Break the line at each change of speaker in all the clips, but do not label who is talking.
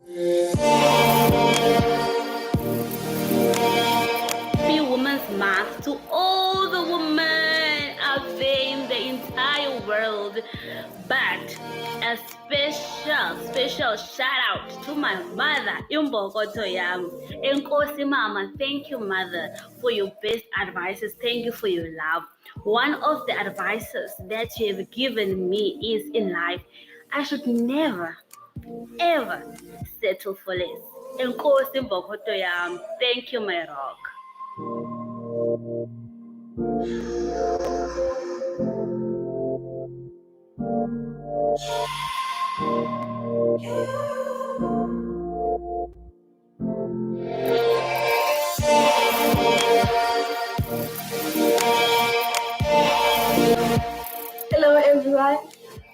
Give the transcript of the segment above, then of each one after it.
Happy Women's Month to all the women out there in the entire world. But a special shout out to my mother, Imbokoto Yam. Enkosi Mama, thank you, mother, for your best advices. Thank you for your love. One of the advices that you have given me is in life, I should never ever settle for less. Enkosi Mbokoto Yam. Thank you, my rock.
Hello everyone,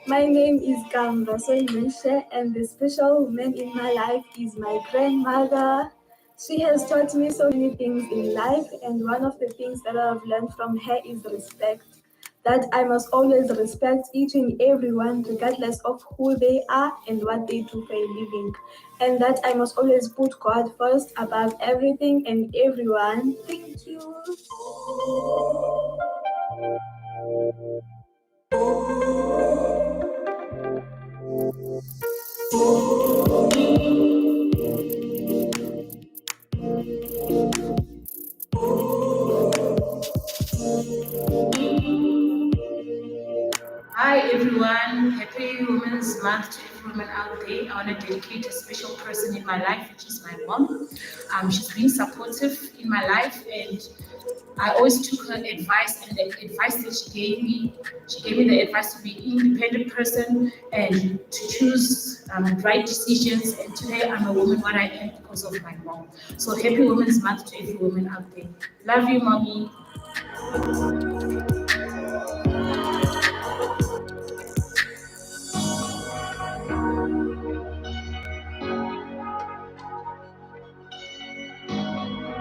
my name is Gamba Soyimishe and the special woman in my life is my grandmother. She has taught me so many things in life, and one of the things that I have learned from her is respect. That I must always respect each and everyone regardless of who they are and what they do for a living. And that I must always put God first above everything and everyone. Thank you.
Hi everyone, happy Women's Month to every woman out there. I want to dedicate a special person in my life, which is my mom. She's been supportive in my life, and I always took her advice, and the advice that she gave me the advice to be an independent person and to choose right decisions. And today I'm a woman what I am because of my mom. So happy Women's Month to every woman out there. Love you, mommy.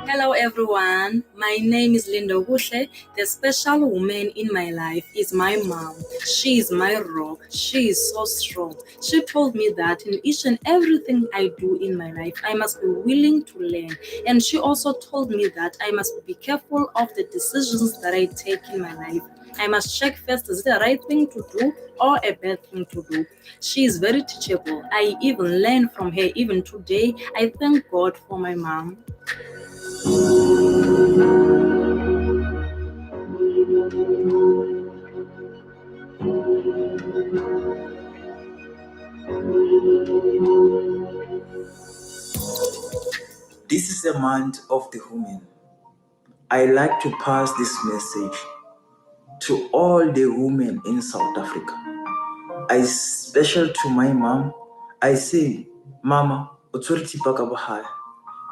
Hello everyone, my name is Linda Gushle. The special woman in my life is my mom. She is my rock. She is so strong. She told me that in each and everything I do in my life, I must be willing to learn. And she also told me that I must be careful of the decisions that I take in my life. I must check first, is it the right thing to do or a bad thing to do? She is very teachable. I even learn from her even today. I thank God for my mom.
This is a month of the women. I like to pass this message to all the women in South Africa. I special to my mom. I say, Mama, authority Pakabahai.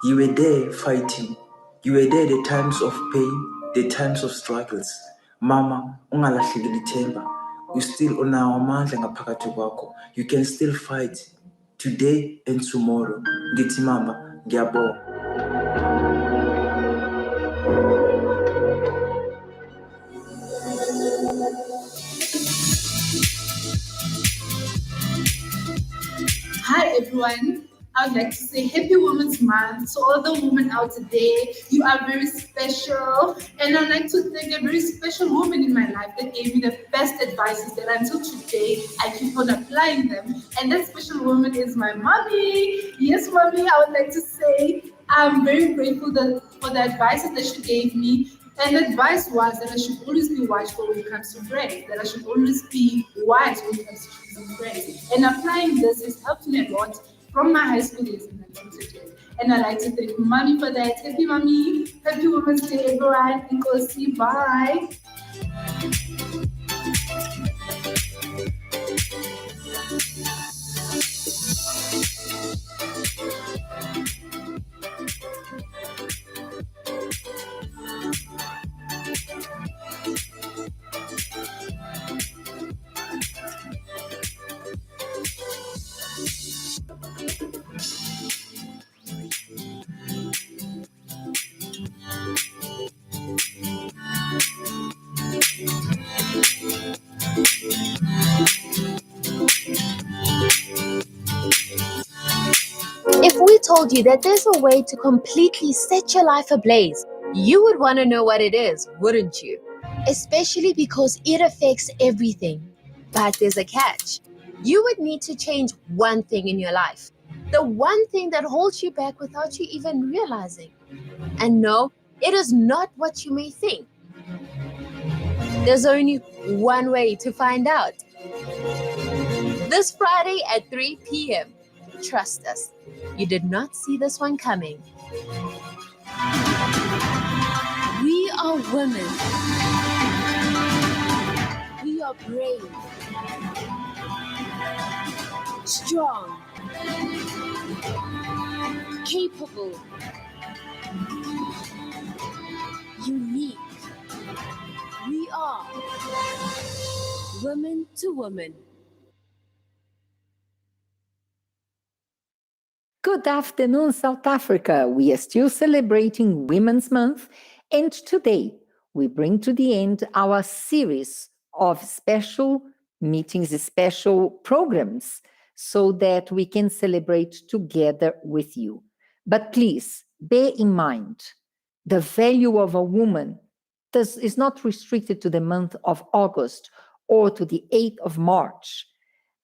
You were there fighting. You were there the times of pain, the times of struggles. Mama, ungalahlekeli ithemba. You still unawo amandla ngaphakathi kwakho. You can still fight today and tomorrow. Ngithi mama, ngiyabonga.
Hi everyone, I would like to say Happy Women's Month to all the women out there. You are very special, and I'd like to thank a very special woman in my life that gave me the best advices that until today I keep on applying them. And that special woman is my mommy. Yes, mommy, I would like to say I'm very grateful for the advices that she gave me. And the advice was that I should always be watchful when it comes to friends, that I should always be wise when it comes to choosing friends. And applying this has helped me a lot from my high school days until today. And I'd like to thank mommy for that. Happy mommy, happy Women's Day, everyone. And go see, bye.
told you that there's a way to completely set your life ablaze, you would want to know what it is, wouldn't you? Especially because it affects everything. But there's a catch. You would need to change one thing in your life. The one thing that holds you back without you even realizing. And no, it is not what you may think. There's only one way to find out. This Friday at 3 p.m. Trust us, you did not see this one coming. We are women. We are brave, strong, capable, unique. We are women to women.
Good afternoon, South Africa. We are still celebrating Women's Month, and today we bring to the end our series of special meetings, special programs, so that we can celebrate together with you. But please bear in mind, the value of a woman is not restricted to the month of August or to the 8th of March.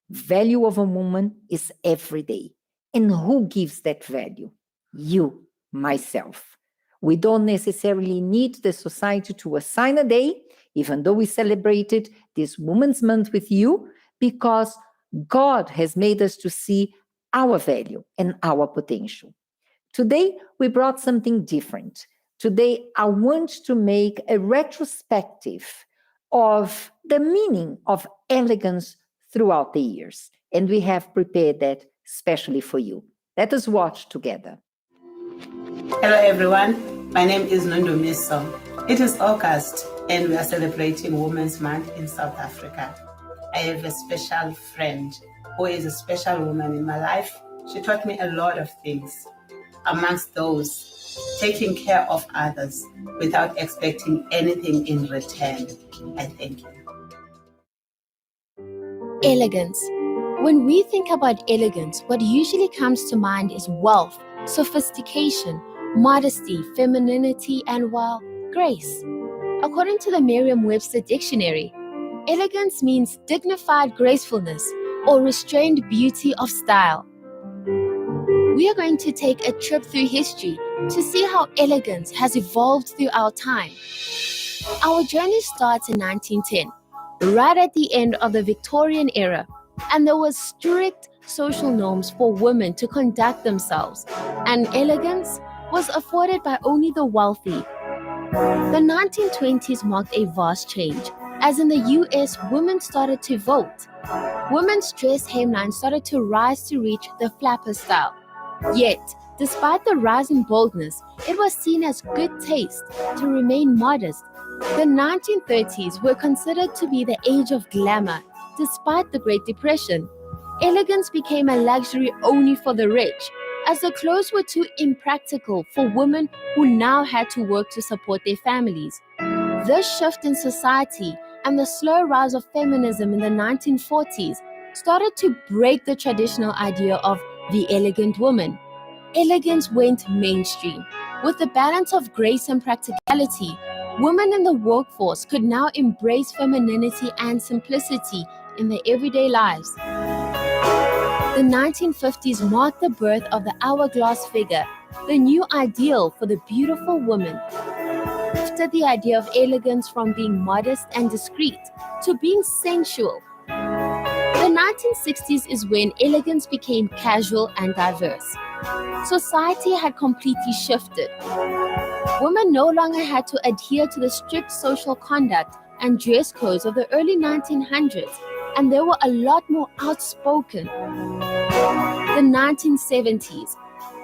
Value of a woman is every day. And who gives that value? You, myself. We don't necessarily need the society to assign a day, even though we celebrated this Women's Month with you, because God has made us to see our value and our potential. Today, we brought something different. Today, I want to make a retrospective of the meaning of elegance throughout the years. And we have prepared that especially for you. Let us watch together.
Hello everyone, my name is Nondo Miso. It is August and we are celebrating Women's Month in South Africa. I have a special friend who is a special woman in my life. She taught me a lot of things. Amongst those, taking care of others without expecting anything in return. I thank you.
Elegance. When we think about elegance, what usually comes to mind is wealth, sophistication, modesty, femininity, and, well, grace. According to the Merriam-Webster Dictionary, elegance means dignified gracefulness or restrained beauty of style. We are going to take a trip through history to see how elegance has evolved through our time. Our journey starts in 1910, right at the end of the Victorian era, and there was strict social norms for women to conduct themselves, and elegance was afforded by only the wealthy. The 1920s marked a vast change, as in the US, women started to vote. Women's dress hemline started to rise to reach the flapper style. Yet, despite the rising boldness, it was seen as good taste to remain modest. The 1930s were considered to be the age of glamour. Despite the Great Depression, elegance became a luxury only for the rich, as the clothes were too impractical for women who now had to work to support their families. This shift in society and the slow rise of feminism in the 1940s started to break the traditional idea of the elegant woman. Elegance went mainstream. With the balance of grace and practicality, women in the workforce could now embrace femininity and simplicity in their everyday lives. The 1950s marked the birth of the hourglass figure, the new ideal for the beautiful woman. Shifted the idea of elegance from being modest and discreet to being sensual. The 1960s is when elegance became casual and diverse. Society had completely shifted. Women no longer had to adhere to the strict social conduct and dress codes of the early 1900s, and they were a lot more outspoken. The 1970s.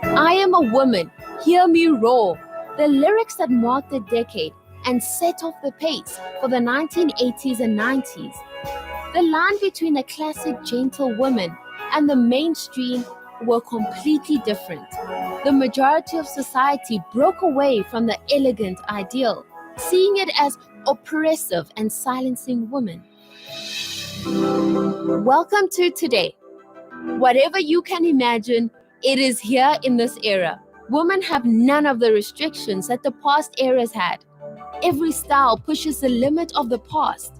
I am a woman, hear me roar. The lyrics that marked the decade and set off the pace for the 1980s and 90s. The line between the classic gentle woman and the mainstream were completely different. The majority of society broke away from the elegant ideal, seeing it as oppressive and silencing women. Welcome to today. Whatever you can imagine, It is here in this era. Women have none of the restrictions that the past eras had. Every style pushes the limit of the past.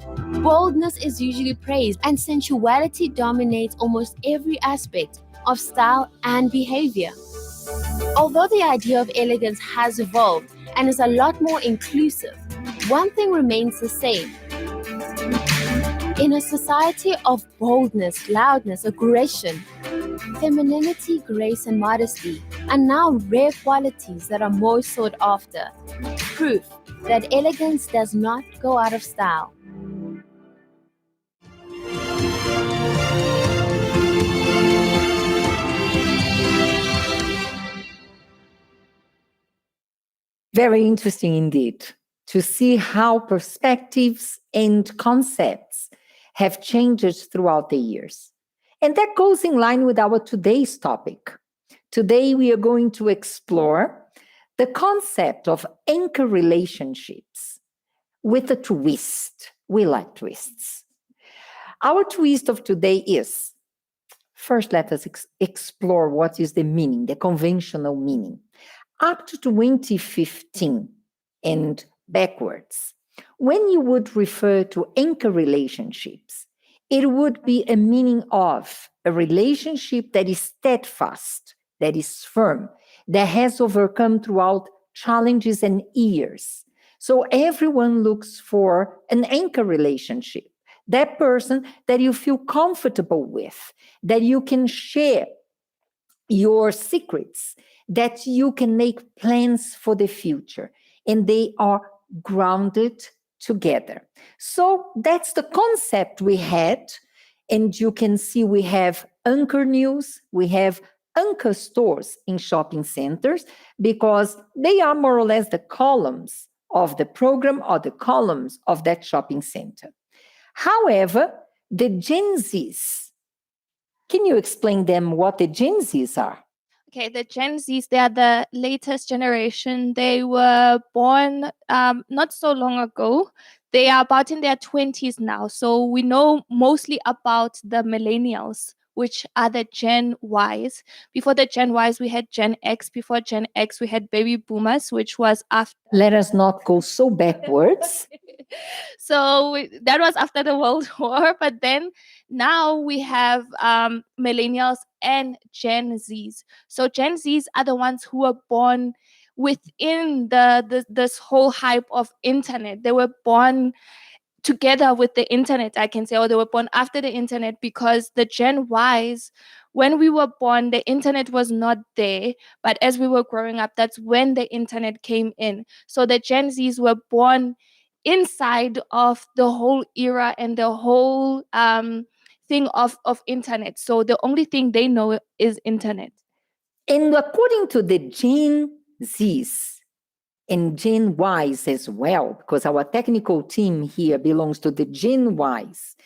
Boldness is usually praised, and sensuality dominates almost every aspect of style and behavior. Although the idea of elegance has evolved and is a lot more inclusive, one thing remains the same. In a society of boldness, loudness, aggression, femininity, grace, and modesty are now rare qualities that are more sought after. Proof that elegance does not go out of style.
Very interesting indeed to see how perspectives and concepts have changed throughout the years. And that goes in line with our today's topic. Today, we are going to explore the concept of anchor relationships with a twist. We like twists. Our twist of today is, first, let us explore what is the meaning, the conventional meaning. Up to 2015 and backwards, when you would refer to anchor relationships, it would be a meaning of a relationship that is steadfast, that is firm, that has overcome throughout challenges and years. So everyone looks for an anchor relationship, that person that you feel comfortable with, that you can share your secrets, that you can make plans for the future, and they are grounded together. So that's the concept we had. And you can see we have anchor news, we have anchor stores in shopping centers, because they are more or less the columns of the program or the columns of that shopping center. However, the Gen Zs, can you explain them what the Gen Zs are?
Okay, the Gen Zs, they are the latest generation. They were born not so long ago. They are about in their 20s now. So we know mostly about the millennials, which are the Gen Ys. Before the Gen Ys, we had Gen X. Before Gen X, we had baby boomers, which was after.
Let us not go so backwards.
So that was after the World War. But then now we have millennials and Gen Zs. So Gen Zs are the ones who were born within this whole hype of internet. They were born together with the internet, I can say, or they were born after the internet, because the Gen Ys, when we were born, the internet was not there. But as we were growing up, that's when the internet came in. So the Gen Zs were born inside of the whole era and the whole thing of internet. So the only thing they know is internet.
And according to the Gen Zs and Gen Ys as well, because our technical team here belongs to the Gen Ys,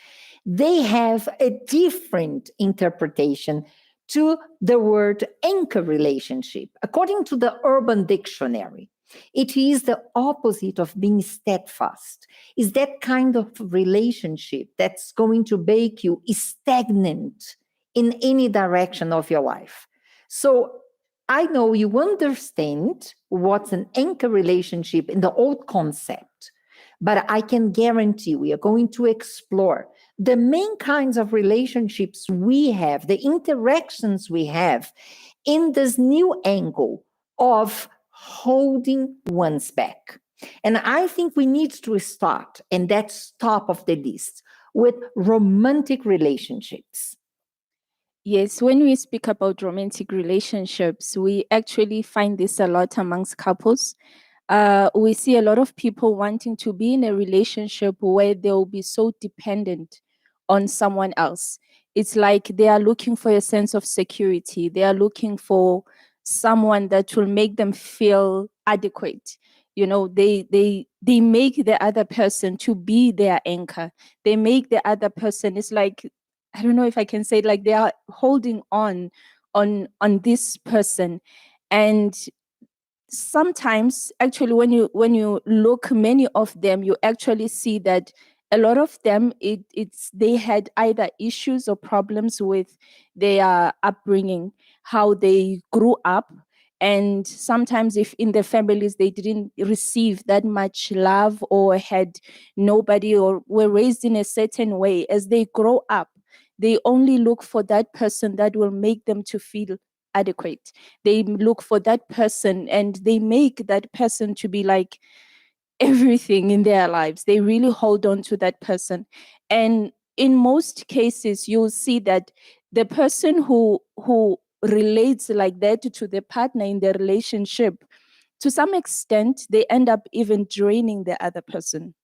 they have a different interpretation to the word anchor relationship. According to the Urban Dictionary, it is the opposite of being steadfast. Is that kind of relationship that's going to make you stagnant in any direction of your life. So I know you understand what's an anchor relationship in the old concept, but I can guarantee we are going to explore the main kinds of relationships we have, the interactions we have in this new angle of holding one's back. And I think we need to start, and that's top of the list, with romantic relationships.
Yes, when we speak about romantic relationships, we actually find this a lot amongst couples. We see a lot of people wanting to be in a relationship where they'll be so dependent on someone else. It's like they are looking for a sense of security. They are looking for someone that will make them feel adequate. You know, they make the other person to be their anchor. They make the other person, it's like, I don't know if I can say it, like they are holding on this person. And sometimes actually when you look many of them, you actually see that a lot of them it's they had either issues or problems with their upbringing. how they grew up. And sometimes if in their families they didn't receive that much love or had nobody or were raised in a certain way, as they grow up, they only look for that person that will make them to feel adequate. They look for that person and they make that person to be like everything in their lives. They really hold on to that person. And in most cases, you'll see that the person who relates like that to the partner in their relationship, to some extent, they end up even draining the other person.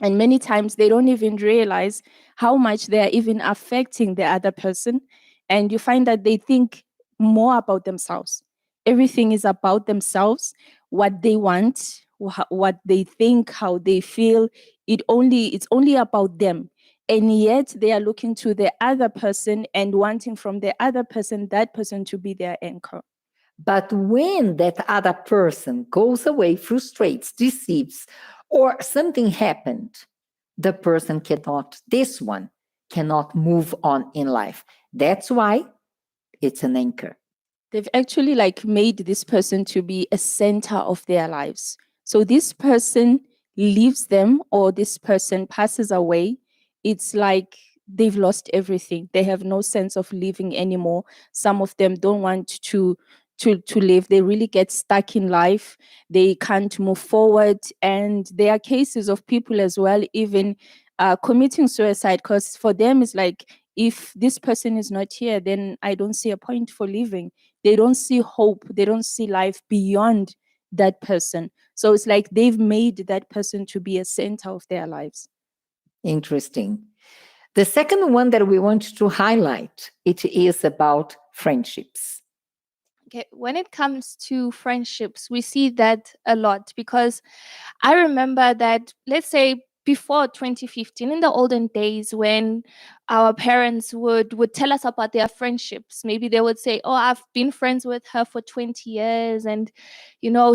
And many times they don't even realize how much they are even affecting the other person. And you find that they think more about themselves. Everything is about themselves, what they want, what they think, how they feel. It's only about them. And yet they are looking to the other person and wanting from the other person, that person to be their anchor.
But when that other person goes away, frustrates, deceives, or something happened, the person cannot, this one cannot move on in life. That's why it's an anchor.
They've actually like made this person to be a center of their lives. So this person leaves them or this person passes away, it's like they've lost everything. They have no sense of living anymore. Some of them don't want to live. They really get stuck in life. They can't move forward. And there are cases of people as well, even committing suicide, because for them it's like, if this person is not here, then I don't see a point for living. They don't see hope. They don't see life beyond that person. So it's like they've made that person to be a center of their lives.
Interesting. The second one that we want to highlight, it is about friendships.
Okay, when it comes to friendships, we see that a lot because I remember that, let's say, before 2015, in the olden days, when our parents would tell us about their friendships, maybe they would say, "Oh, I've been friends with her for 20 years, and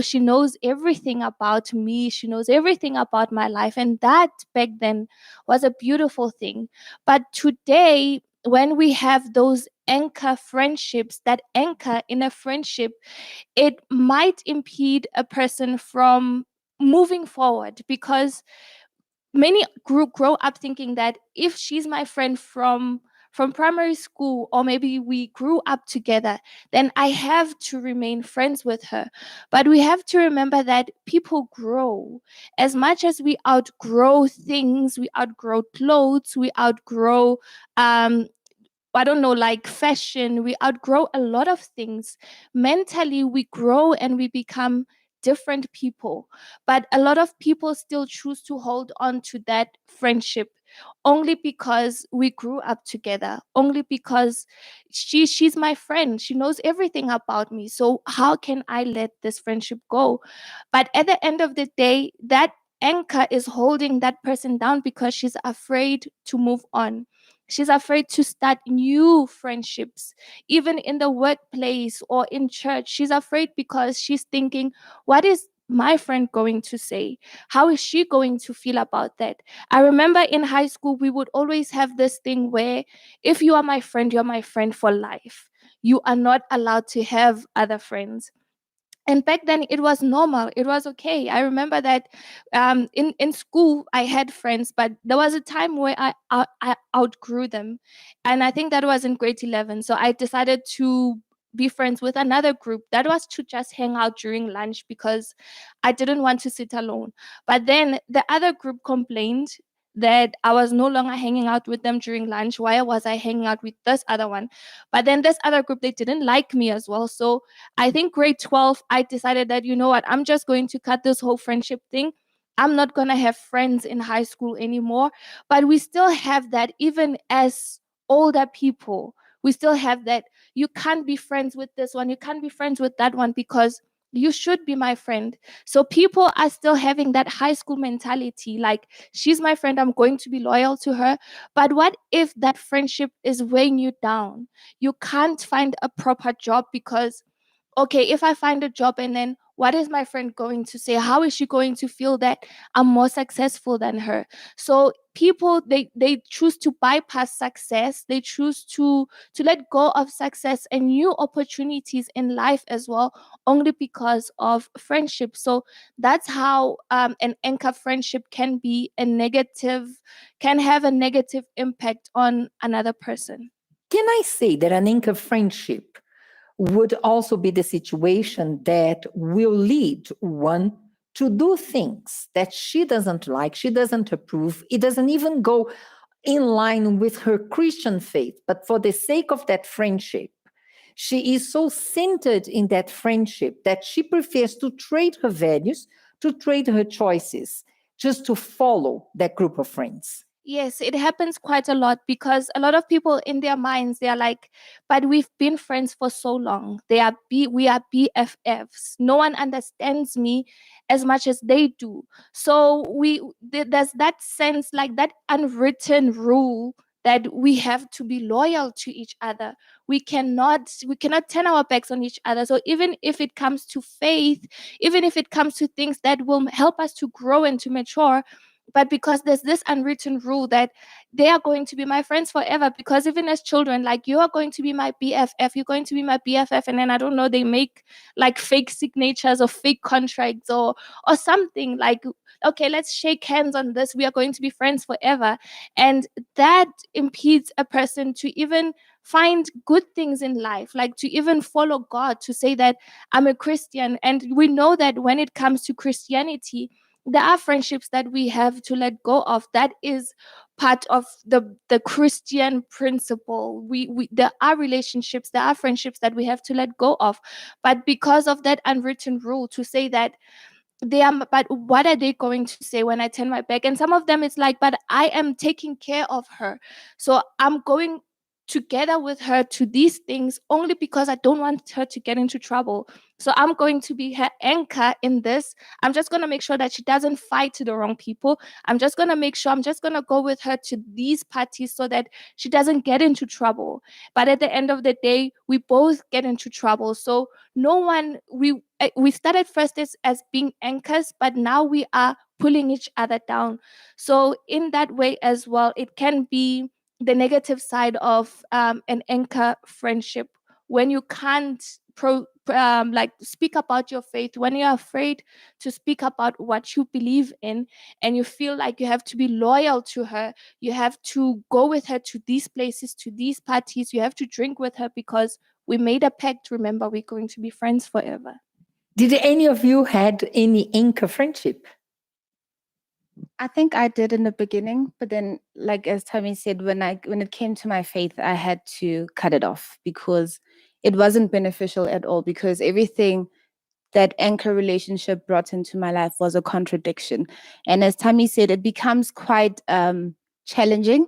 she knows everything about me. She knows everything about my life." And that back then was a beautiful thing. But today, when we have those anchor friendships, that anchor in a friendship, it might impede a person from moving forward because many grow up thinking that if she's my friend from primary school, or maybe we grew up together, then I have to remain friends with her. But we have to remember that people grow. As much as we outgrow things, we outgrow clothes, we outgrow I don't know, like fashion, we outgrow a lot of things. Mentally, we grow and we become different people. But a lot of people still choose to hold on to that friendship only because we grew up together, only because she's my friend. She knows everything about me. So how can I let this friendship go? But at the end of the day, that anchor is holding that person down because she's afraid to move on. She's afraid to start new friendships, even in the workplace or in church. She's afraid because she's thinking, what is my friend going to say? How is she going to feel about that? I remember in high school, we would always have this thing where if you are my friend, you're my friend for life. You are not allowed to have other friends. And back then it was normal, it was okay. I remember that in school I had friends, but there was a time where I outgrew them, and I think that was in grade 11. So I decided to be friends with another group that was to just hang out during lunch because I didn't want to sit alone. But then the other group complained that I was no longer hanging out with them during lunch. Why was I hanging out with this other one? But then this other group, they didn't like me as well. So I think grade 12, I decided that, you know what, I'm just going to cut this whole friendship thing. I'm not going to have friends in high school anymore. But we still have that, even as older people. We still have that. You can't be friends with this one. You can't be friends with that one because you should be my friend. So people are still having that high school mentality like, she's my friend, I'm going to be loyal to her. But what if that friendship is weighing you down? You can't find a proper job because, okay, if I find a job and then
what is my friend going to say? How is she going to feel that I'm more successful than her? So people, they choose to bypass success. They choose to let go of success and new opportunities in life as well, only because of friendship. So that's how an anchor friendship can have a negative impact on another person.
Can I say that an anchor friendship would also be the situation that will lead one to do things that she doesn't like, she doesn't approve, it doesn't even go in line with her Christian faith, but for the sake of that friendship, she is so centered in that friendship that she prefers to trade her values, to trade her choices, just to follow that group of friends.
Yes, it happens quite a lot, because a lot of people in their minds, they are like, but we've been friends for so long. We are BFFs. No one understands me as much as they do. So there's that sense, like that unwritten rule, that we have to be loyal to each other. We cannot turn our backs on each other. So even if it comes to faith, even if it comes to things that will help us to grow and to mature, but because there's this unwritten rule that they are going to be my friends forever, because even as children, like, you are going to be my BFF, you're going to be my BFF, and then I don't know, they make like fake signatures or fake contracts or something, like, okay, let's shake hands on this, we are going to be friends forever. And that impedes a person to even find good things in life, like to even follow God, to say that I'm a Christian. And we know that when it comes to Christianity, there are friendships that we have to let go of. That is part of the Christian principle. We there are relationships, there are friendships that we have to let go of, but because of that unwritten rule, to say that but what are they going to say when I turn my back? And some of them, it's like, but I am taking care of her, so I'm going together with her to these things only because I don't want her to get into trouble. So I'm going to be her anchor in this. I'm just going to make sure that she doesn't fight to the wrong people. I'm just going to make sure, I'm just going to go with her to these parties so that she doesn't get into trouble. But at the end of the day, we both get into trouble. So no one, we started first as being anchors, but now we are pulling each other down. So in that way as well, it can be the negative side of an anchor friendship, when you can't like speak about your faith, when you're afraid to speak about what you believe in, and you feel like you have to be loyal to her, you have to go with her to these places, to these parties, you have to drink with her because we made a pact. Remember, we're going to be friends forever.
Did any of you had any anchor friendship?
I think I did in the beginning, but then, like as Tammy said, when it came to my faith, I had to cut it off because it wasn't beneficial at all. Because everything that anchor relationship brought into my life was a contradiction, and as Tammy said, it becomes quite challenging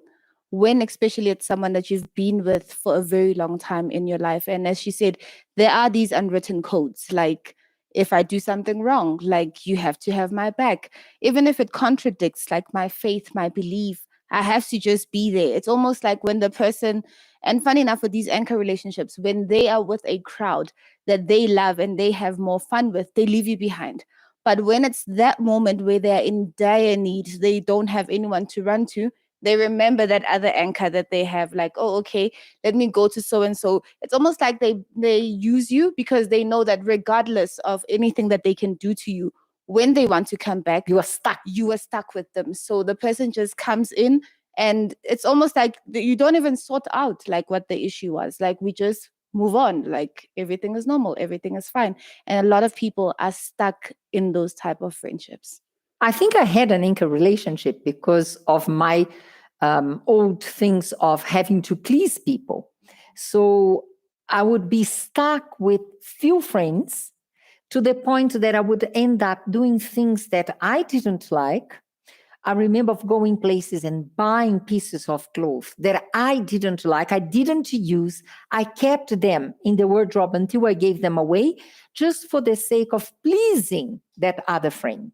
when, especially, it's someone that you've been with for a very long time in your life. And as she said, there are these unwritten codes, like, if I do something wrong, like, you have to have my back. Even if it contradicts, like, my faith, my belief, I have to just be there. It's almost like when the person, and funny enough, with these anchor relationships, when they are with a crowd that they love and they have more fun with, they leave you behind. But when it's that moment where they're in dire need, they don't have anyone to run to, they remember that other anchor that they have, like, oh, okay, let me go to so and so. It's almost like they use you because they know that regardless of anything that they can do to you, when they want to come back, you are stuck with them. So the person just comes in, and it's almost like you don't even sort out like what the issue was. Like, we just move on, like everything is normal, everything is fine. And a lot of people are stuck in those type of friendships.
I think I had an anchor relationship because of my old things of having to please people. So I would be stuck with few friends to the point that I would end up doing things that I didn't like. I remember of going places and buying pieces of clothes that I didn't like, I didn't use. I kept them in the wardrobe until I gave them away, just for the sake of pleasing that other friend.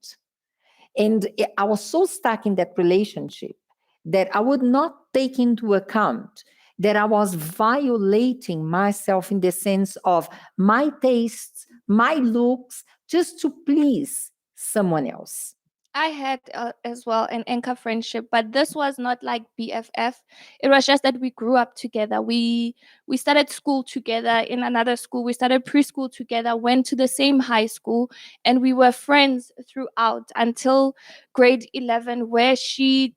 And I was so stuck in that relationship that I would not take into account that I was violating myself in the sense of my tastes, my looks, just to please someone else?
I had as well an anchor friendship, but this was not like BFF. It was just that we grew up together. We started school together in another school. We started preschool together, went to the same high school, and we were friends throughout until grade 11, where she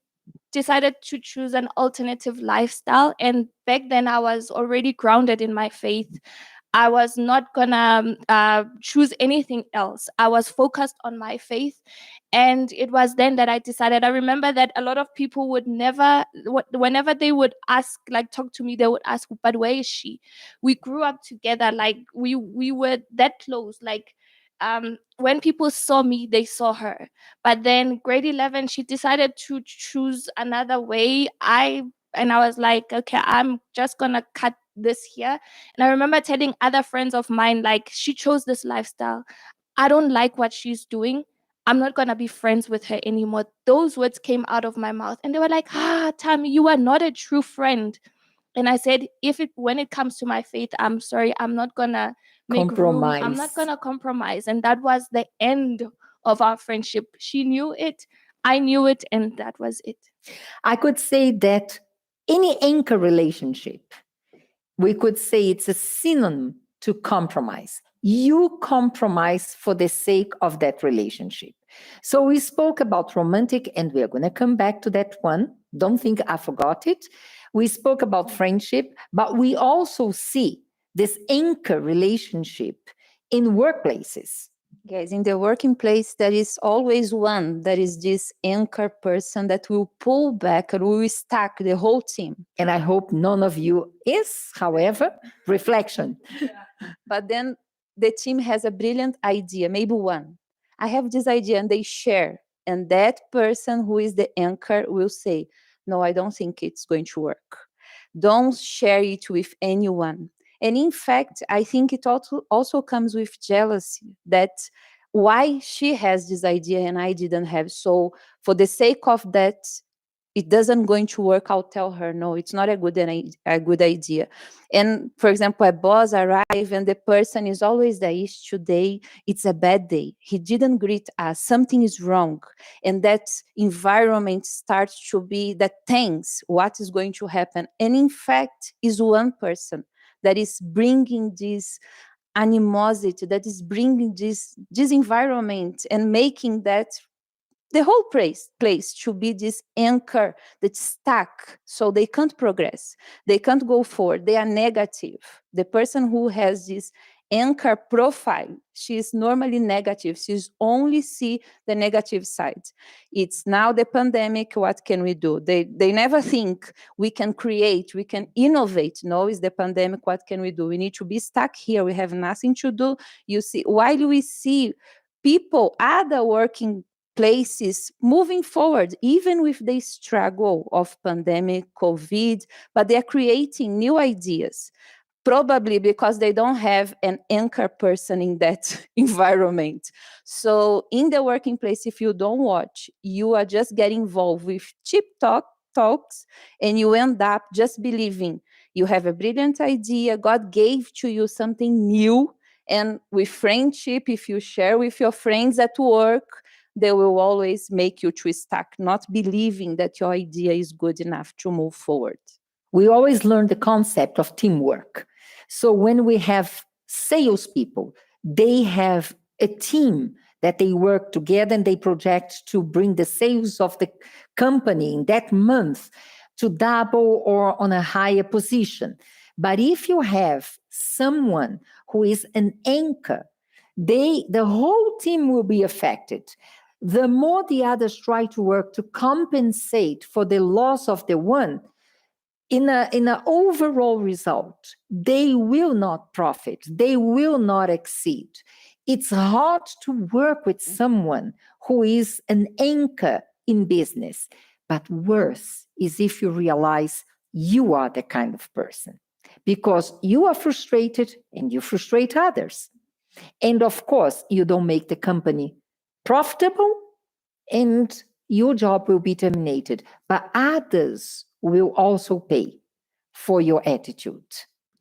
decided to choose an alternative lifestyle. And back then, I was already grounded in my faith. I was not gonna choose anything else. I was focused on my faith. And it was then that I decided. I remember that a lot of people would never, whenever they would ask, like talk to me, they would ask, but where is she? We grew up together. Like we were that close. Like when people saw me, they saw her. But then grade 11, she decided to choose another way. And I was like, okay, I'm just gonna cut this here. And I remember telling other friends of mine, like, she chose this lifestyle. I don't like what she's doing. I'm not gonna be friends with her anymore. Those words came out of my mouth, and they were like, Tammy, you are not a true friend. And I said, when it comes to my faith, I'm sorry, I'm not gonna make room. I'm not
Compromise.
gonna compromise. And that was the end of our friendship. She knew it, I knew it, and that was it.
I could say that any anchor relationship, we could say it's a synonym to compromise. You compromise for the sake of that relationship. So we spoke about romantic, and we're going to come back to that one. Don't think I forgot it. We spoke about friendship, but we also see this anchor relationship in workplaces.
Guys, in the working place, there is always one that is this anchor person that will pull back and will stack the whole team.
And I hope none of you is, however, reflection.
But then the team has a brilliant idea, maybe one. I have this idea, and they share. And that person who is the anchor will say, no, I don't think it's going to work. Don't share it with anyone. And in fact, I think it also comes with jealousy, that why she has this idea and I didn't have. So for the sake of that, it doesn't going to work, I'll tell her, no, it's not a good idea. And for example, a boss arrive and the person is always there, is today, it's a bad day. He didn't greet us, something is wrong. And that environment starts to be that tense, what is going to happen. And in fact, is one person that is bringing this animosity, that is bringing this environment and making that the whole place should be this anchor that's stuck, so they can't progress, they can't go forward, they are negative. The person who has this anchor profile, she is normally negative, she's only see the negative side. It's now the pandemic, what can we do? They never think we can create, we can innovate. No, it's the pandemic, what can we do? We need to be stuck here, we have nothing to do. You see, while we see people, other working places moving forward, even with the struggle of pandemic, COVID, but they're creating new ideas, probably because they don't have an anchor person in that environment. So in the working place, if you don't watch, you are just getting involved with cheap talks, and you end up just believing you have a brilliant idea, God gave to you something new. And with friendship, if you share with your friends at work, they will always make you to stuck, not believing that your idea is good enough to move forward.
We always learn the concept of teamwork. So when we have salespeople, they have a team that they work together and they project to bring the sales of the company in that month to double or on a higher position. But if you have someone who is an anchor, the whole team will be affected. The more the others try to work to compensate for the loss of the one, in an overall result, they will not profit, they will not exceed. It's hard to work with someone who is an anchor in business, but worse is if you realize you are the kind of person, because you are frustrated and you frustrate others. And of course, you don't make the company profitable, and your job will be terminated, but others will also pay for your attitude.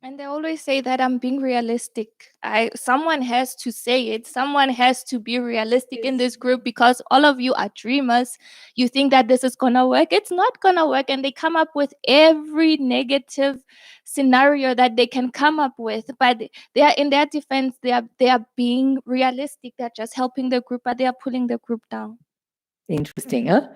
And they always say that I'm being realistic. Someone has to say it. Someone has to be realistic in this group, because all of you are dreamers. You think that this is gonna work. It's not gonna work, and they come up with every negative scenario that they can come up with. But they are, in their defense, they are being realistic. They're just helping the group, but they are pulling the group down.
Interesting, huh?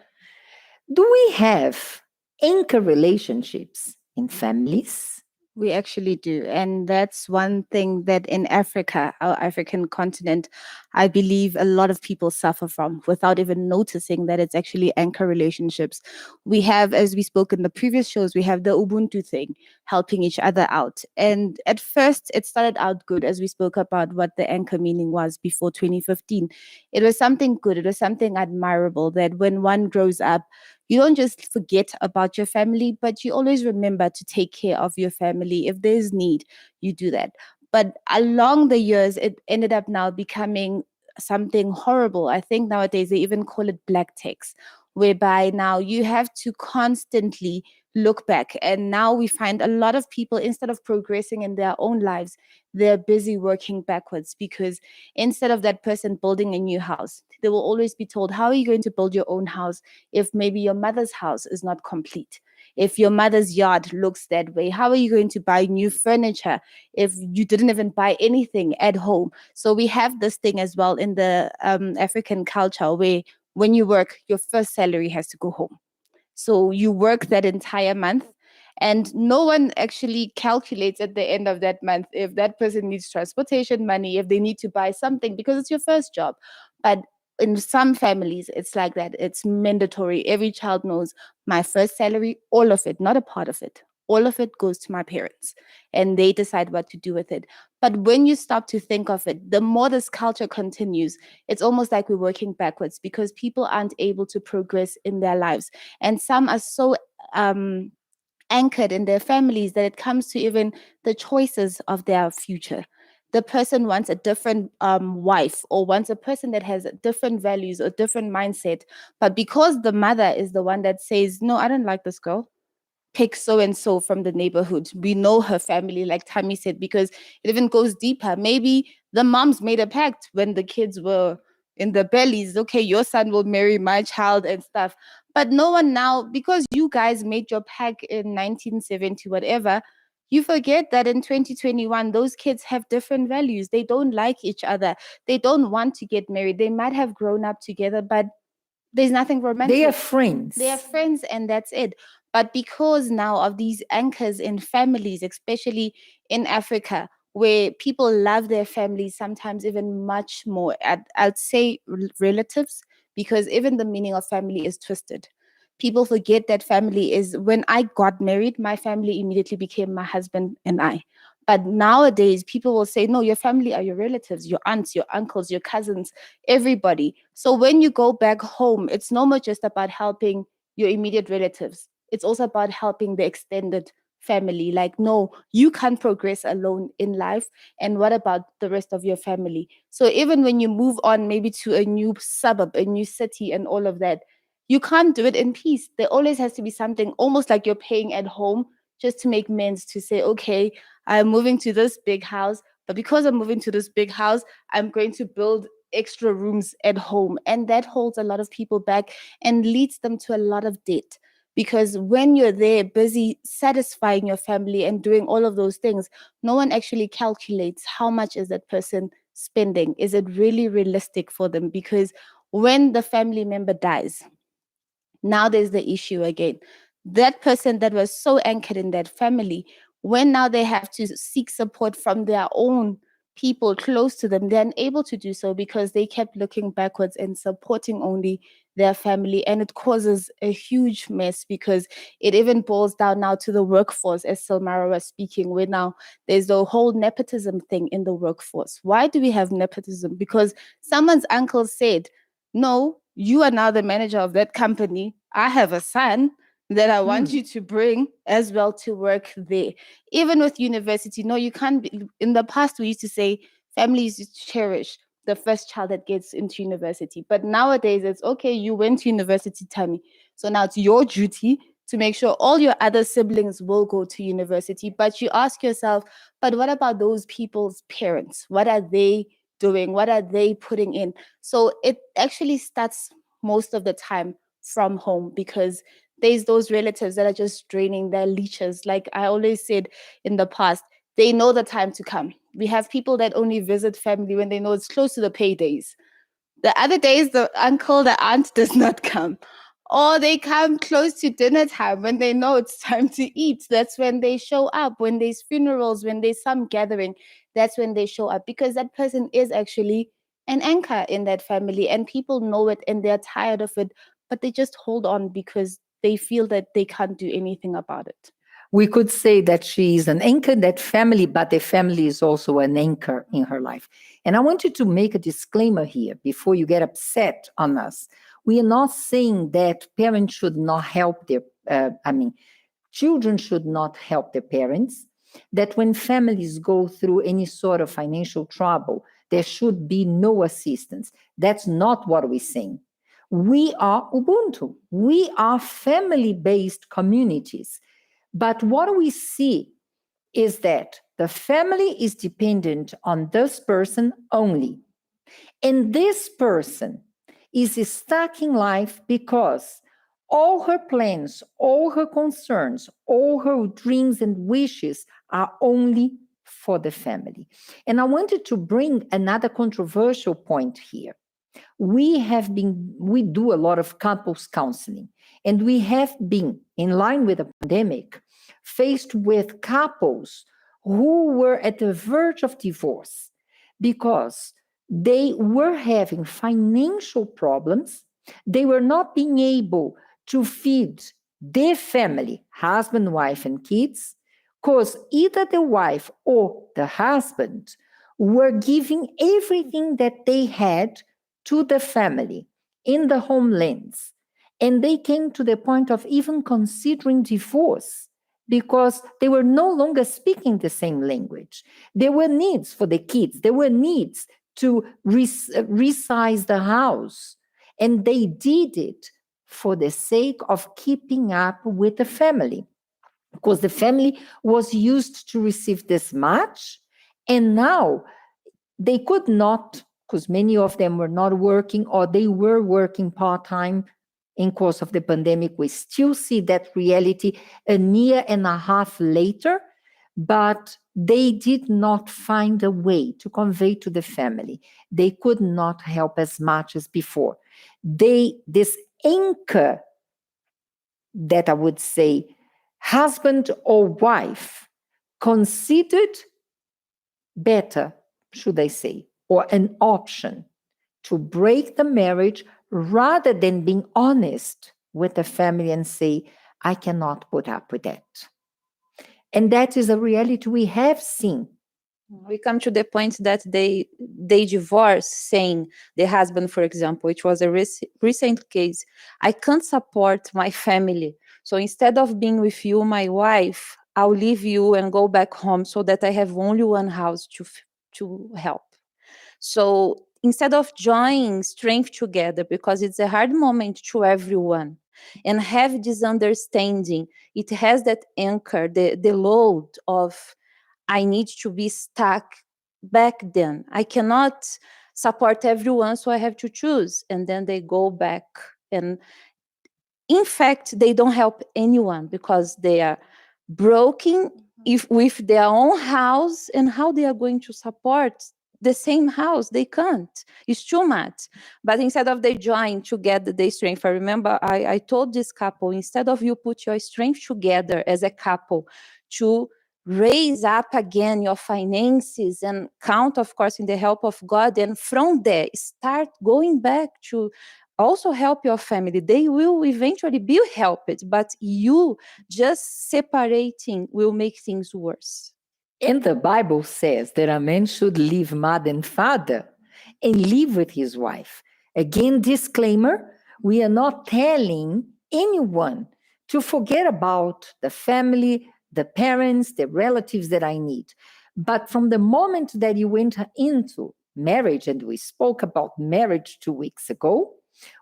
Do we have anchor relationships in families?
We actually do. And that's one thing that in Africa, our African continent, I believe a lot of people suffer from without even noticing that it's actually anchor relationships. We have, as we spoke in the previous shows, we have the Ubuntu thing, helping each other out. And at first, it started out good, as we spoke about what the anchor meaning was before 2015. It was something good, it was something admirable that when one grows up, you don't just forget about your family, but you always remember to take care of your family. If there's need, you do that. But along the years, it ended up now becoming something horrible. I think nowadays they even call it black tax, whereby now you have to constantly look back. And now we find a lot of people, instead of progressing in their own lives, they're busy working backwards, because instead of that person building a new house, they will always be told, how are you going to build your own house if maybe your mother's house is not complete? If your mother's yard looks that way, how are you going to buy new furniture if you didn't even buy anything at home? So we have this thing as well in the African culture, where when you work, your first salary has to go home. So you work that entire month, and no one actually calculates at the end of that month if that person needs transportation money, if they need to buy something, because it's your first job. But in some families, it's like that. It's mandatory. Every child knows, my first salary, all of it, not a part of it, all of it goes to my parents, and they decide what to do with it. But when you stop to think of it, the more this culture continues, it's almost like we're working backwards, because people aren't able to progress in their lives. And some are so anchored in their families that it comes to even the choices of their future. The person wants a different wife, or wants a person that has different values or different mindset. But because the mother is the one that says, no, I don't like this girl, pick so and so from the neighborhood. We know her family, like Tammy said, because it even goes deeper. Maybe the moms made a pact when the kids were in the bellies. Okay, your son will marry my child and stuff. But no one now, because you guys made your pact in 1970, whatever, you forget that in 2021, those kids have different values. They don't like each other. They don't want to get married. They might have grown up together, but there's nothing romantic.
They are friends.
They are friends, and that's it. But because now of these anchors in families, especially in Africa, where people love their families sometimes even much more, I'd say relatives, because even the meaning of family is twisted. People forget that family is, when I got married, my family immediately became my husband and I. But nowadays, people will say, no, your family are your relatives, your aunts, your uncles, your cousins, everybody. So when you go back home, it's no more just about helping your immediate relatives. It's also about helping the extended family. Like, no, you can't progress alone in life. And what about the rest of your family? So even when you move on, maybe to a new suburb, a new city, and all of that, you can't do it in peace. There always has to be something, almost like you're paying at home, just to make amends, to say, okay, I'm moving to this big house, but because I'm moving to this big house, I'm going to build extra rooms at home. And that holds a lot of people back and leads them to a lot of debt. Because when you're there busy satisfying your family and doing all of those things, no one actually calculates how much is that person spending. Is it really realistic for them? Because when the family member dies, now there's the issue again. That person that was so anchored in that family, when now they have to seek support from their own people close to them, they're unable to do so because they kept looking backwards and supporting only their family. And it causes a huge mess, because it even boils down now to the workforce, as Silmara was speaking, where now there's the whole nepotism thing in the workforce. Why do we have nepotism? Because someone's uncle said, no, you are now the manager of that company. I have a son that I want you to bring as well to work there. Even with university, no, you can't be. In the past, we used to say families used to cherish the first child that gets into university. But nowadays, it's okay, you went to university, Tammy. So now it's your duty
to make sure all your other siblings will go to university. But you ask yourself, but what about those people's parents? What are they doing? What are they putting in? So it actually starts most of the time from home, because there's those relatives that are just draining their leeches. Like I always said in the past, they know the time to come. We have people that only visit family when they know it's close to the paydays. The other days, the uncle, the aunt does not come. Or they come close to dinner time when they know it's time to eat. That's when they show up. When there's funerals, when there's some gathering, that's when they show up, because that person is actually an anchor in that family, and people know it and they're tired of it, but they just hold on because they feel that they can't do anything about it.
We could say that she is an anchor in that family, but the family is also an anchor in her life. And I want you to make a disclaimer here before you get upset on us. We are not saying that parents should not help their, children should not help their parents, that when families go through any sort of financial trouble, there should be no assistance. That's not what we're saying. We are Ubuntu. We are family-based communities. But what we see is that the family is dependent on this person only. And this person is stuck in life because all her plans, all her concerns, all her dreams and wishes are only for the family. And I wanted to bring another controversial point here. We do a lot of couples counseling, and we have been, in line with the pandemic, faced with couples who were at the verge of divorce because they were having financial problems. They were not being able to feed their family, husband, wife, and kids, because either the wife or the husband were giving everything that they had to the family in the homelands. And they came to the point of even considering divorce because they were no longer speaking the same language. There were needs for the kids. There were needs to resize the house. And they did it for the sake of keeping up with the family, because the family was used to receive this much. And now they could not, because many of them were not working, or they were working part-time in course of the pandemic. We still see that reality a year and a half later, but they did not find a way to convey to the family. They could not help as much as before. This anchor that I would say, husband or wife, considered better, should I say, or an option to break the marriage rather than being honest with the family and say, I cannot put up with that. And that is a reality we have seen.
We come to the point that they divorce, saying the husband, for example, which was a recent case, I can't support my family. So instead of being with you, my wife, I'll leave you and go back home so that I have only one house to help. So instead of joining strength together, because it's a hard moment to everyone, and have this understanding, it has that anchor, the load of I need to be stuck back then. I cannot support everyone, so I have to choose. And then they go back. And in fact, they don't help anyone because they are broken with their own house, and how they are going to support the same house. They can't. It's too much. But instead of they join together their strength, I remember I told this couple, instead of you put your strength together as a couple to raise up again your finances and count, of course, in the help of God, and from there start going back to also help your family. They will eventually be helped, but you just separating will make things worse.
And the Bible says that a man should leave mother and father and live with his wife. Again, disclaimer, we are not telling anyone to forget about the family, the parents, the relatives that I need. But from the moment that you enter into marriage, and we spoke about marriage 2 weeks ago,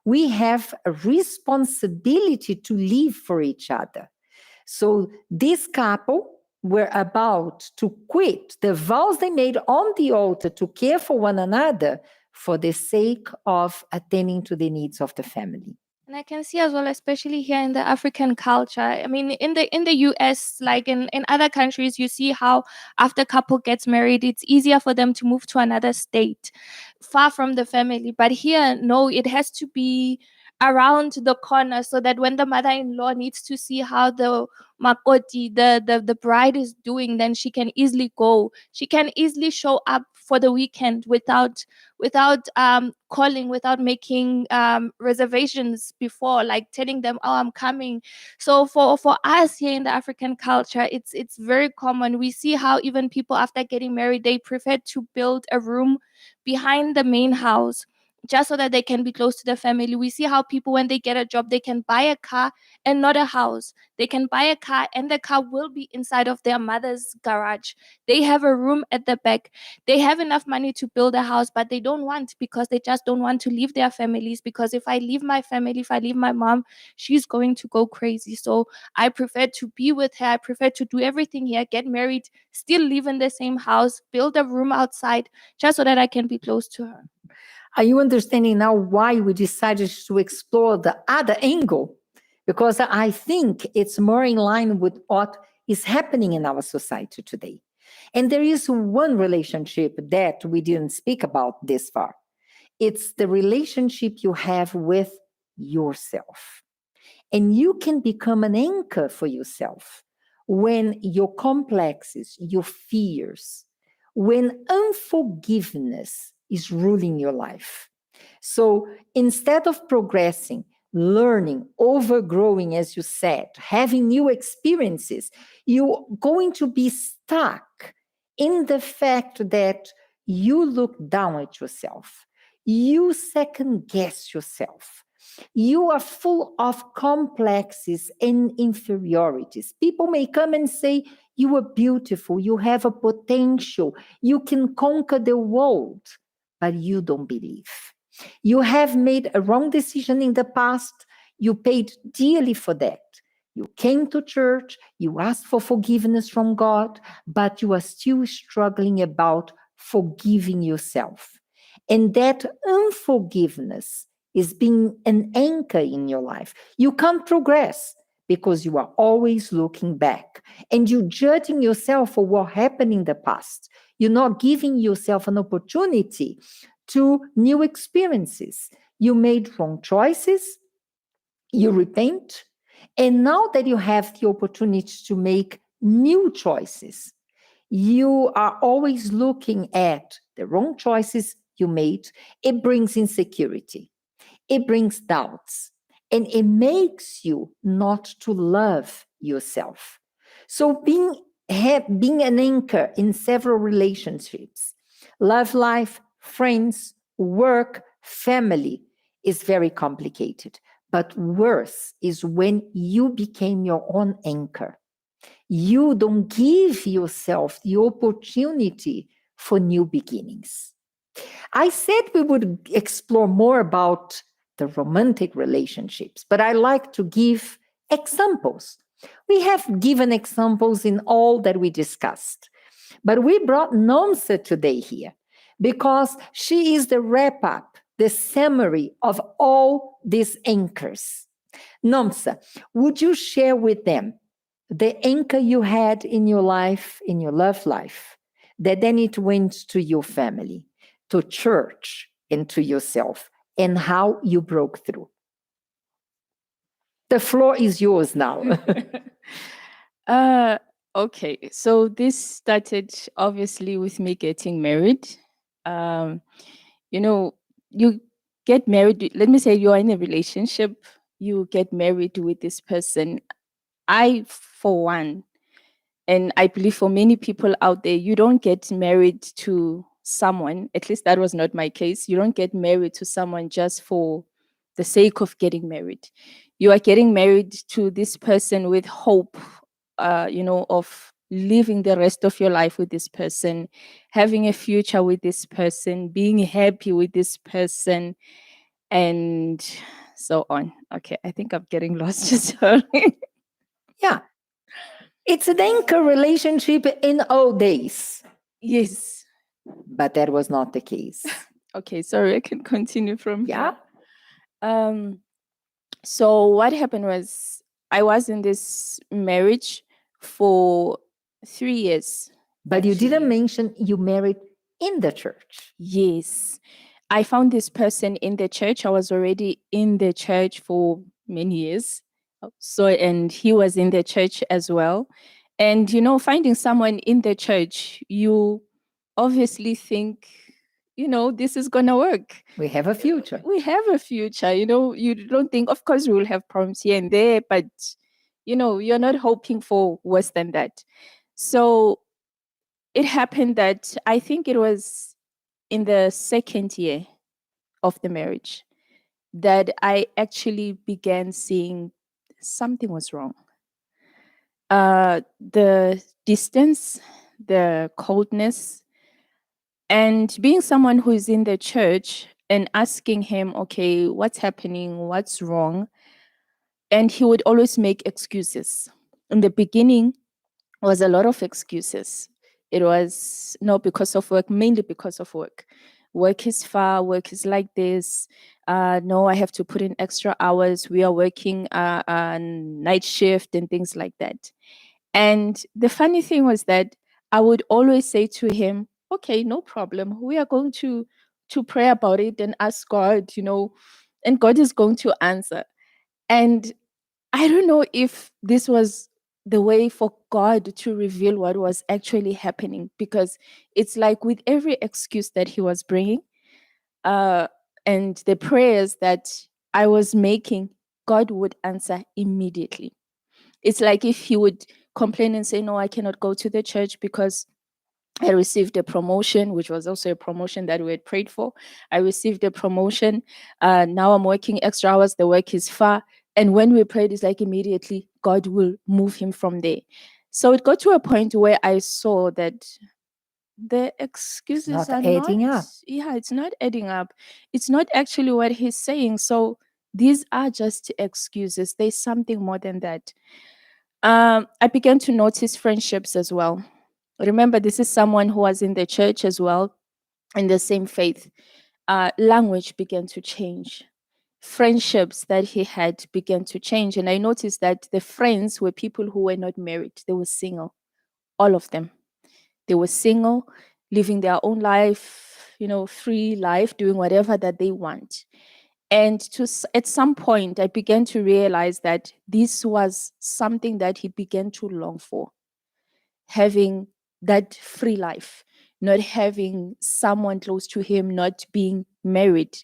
We have a responsibility to live for each other. So this couple were about to quit the vows they made on the altar to care for one another for the sake of attending to the needs of the family.
And I can see as well, especially here in the African culture. I mean, in the US, like in other countries, you see how after a couple gets married, it's easier for them to move to another state, far from the family. But here, no, it has to be around the corner, so that when the mother-in-law needs to see how the makoti, the bride is doing, then she can easily go. She can easily show up for the weekend without calling, without making reservations before, like telling them, oh, I'm coming. So for us here in the African culture, it's very common. We see how even people after getting married, they prefer to build a room behind the main house, just so that they can be close to the family. We see how people, when they get a job, they can buy a car and not a house. They can buy a car and the car will be inside of their mother's garage. They have a room at the back. They have enough money to build a house, but they don't want, because they just don't want to leave their families. Because if I leave my family, if I leave my mom, she's going to go crazy. So I prefer to be with her. I prefer to do everything here, get married, still live in the same house, build a room outside, just so that I can be close to her.
Are you understanding now why we decided to explore the other angle? Because I think it's more in line with what is happening in our society today. And there is one relationship that we didn't speak about this far. It's the relationship you have with yourself. And you can become an anchor for yourself when your complexes, your fears, when unforgiveness is ruling your life. So instead of progressing, learning, overgrowing, as you said, having new experiences, you're going to be stuck in the fact that you look down at yourself, you second guess yourself. You are full of complexes and inferiorities. People may come and say, you are beautiful, you have a potential, you can conquer the world, but you don't believe. You have made a wrong decision in the past, you paid dearly for that. You came to church, you asked for forgiveness from God, but you are still struggling about forgiving yourself. And that unforgiveness is being an anchor in your life. You can't progress because you are always looking back and you judging yourself for what happened in the past. You're not giving yourself an opportunity to new experiences. You made wrong choices, you repent, and now that you have the opportunity to make new choices, you are always looking at the wrong choices you made. It brings insecurity, it brings doubts, and it makes you not to love yourself. So being an anchor in several relationships, love life, friends, work, family, is very complicated. But worse is when you became your own anchor. You don't give yourself the opportunity for new beginnings. I said we would explore more about the romantic relationships, but I like to give examples. We have given examples in all that we discussed, but we brought Nomsa today here because she is the wrap up, the summary of all these anchors. Nomsa, would you share with them the anchor you had in your life, in your love life, that then it went to your family, to church, and to yourself, and how you broke through? The floor is yours now.
Okay, so this started obviously with me getting married. Um, you know, you get married, let me say you're in a relationship, you get married with this person. I, for one, and I believe for many people out there, you don't get married to someone, at least that was not my case. You don't get married to someone just for the sake of getting married. You are getting married to this person with hope, of living the rest of your life with this person, having a future with this person, being happy with this person. and so on. Okay, I think I'm getting lost. Sorry.
Yeah. It's an anchor relationship in old days,
Yes.
but that was not the case.
Okay, sorry, I can continue from
Yeah.
here. So what happened was I was in this marriage for 3 years.
But you didn't
actually.
mention you married in the church.
Yes. I found this person in the church. I was already in the church for many years. So, and he was in the church as well. And, finding someone in the church, you obviously think, this is going to work.
We have a future.
We have a future. You don't think, of course, we will have problems here and there, but, you're not hoping for worse than that. So it happened that I think it was in the second year of the marriage that I actually began seeing something was wrong. The distance, the coldness, and being someone who is in the church and asking him, okay, what's happening? What's wrong? And he would always make excuses. In the beginning, was a lot of excuses. It was not because of work, mainly because of work. Work is far, work is like this. No, I have to put in extra hours. We are working night shift and things like that. And the funny thing was that I would always say to him, okay, no problem. We are going to pray about it and ask God, and God is going to answer. And I don't know if this was the way for God to reveal what was actually happening, because it's like with every excuse that he was bringing, uh, and the prayers that I was making, God would answer immediately. It's like if he would complain and say, no, I cannot go to the church because I received a promotion, which was also a promotion that we had prayed for. I received a promotion. Now I'm working extra hours. The work is far. And when we prayed, it's like immediately God will move him from there. So it got to a point where I saw that the excuses
not
are
adding
not,
up.
yeah, it's not adding up. It's not actually what he's saying. So these are just excuses. There's something more than that. I began to notice friendships as well. Remember, this is someone who was in the church as well, in the same faith. Language began to change. Friendships that he had began to change. And I noticed that the friends were people who were not married, they were single, all of them. They were single, living their own life, free life, doing whatever that they want. And at some point, I began to realize that this was something that he began to long for, having that free life, not having someone close to him, not being married.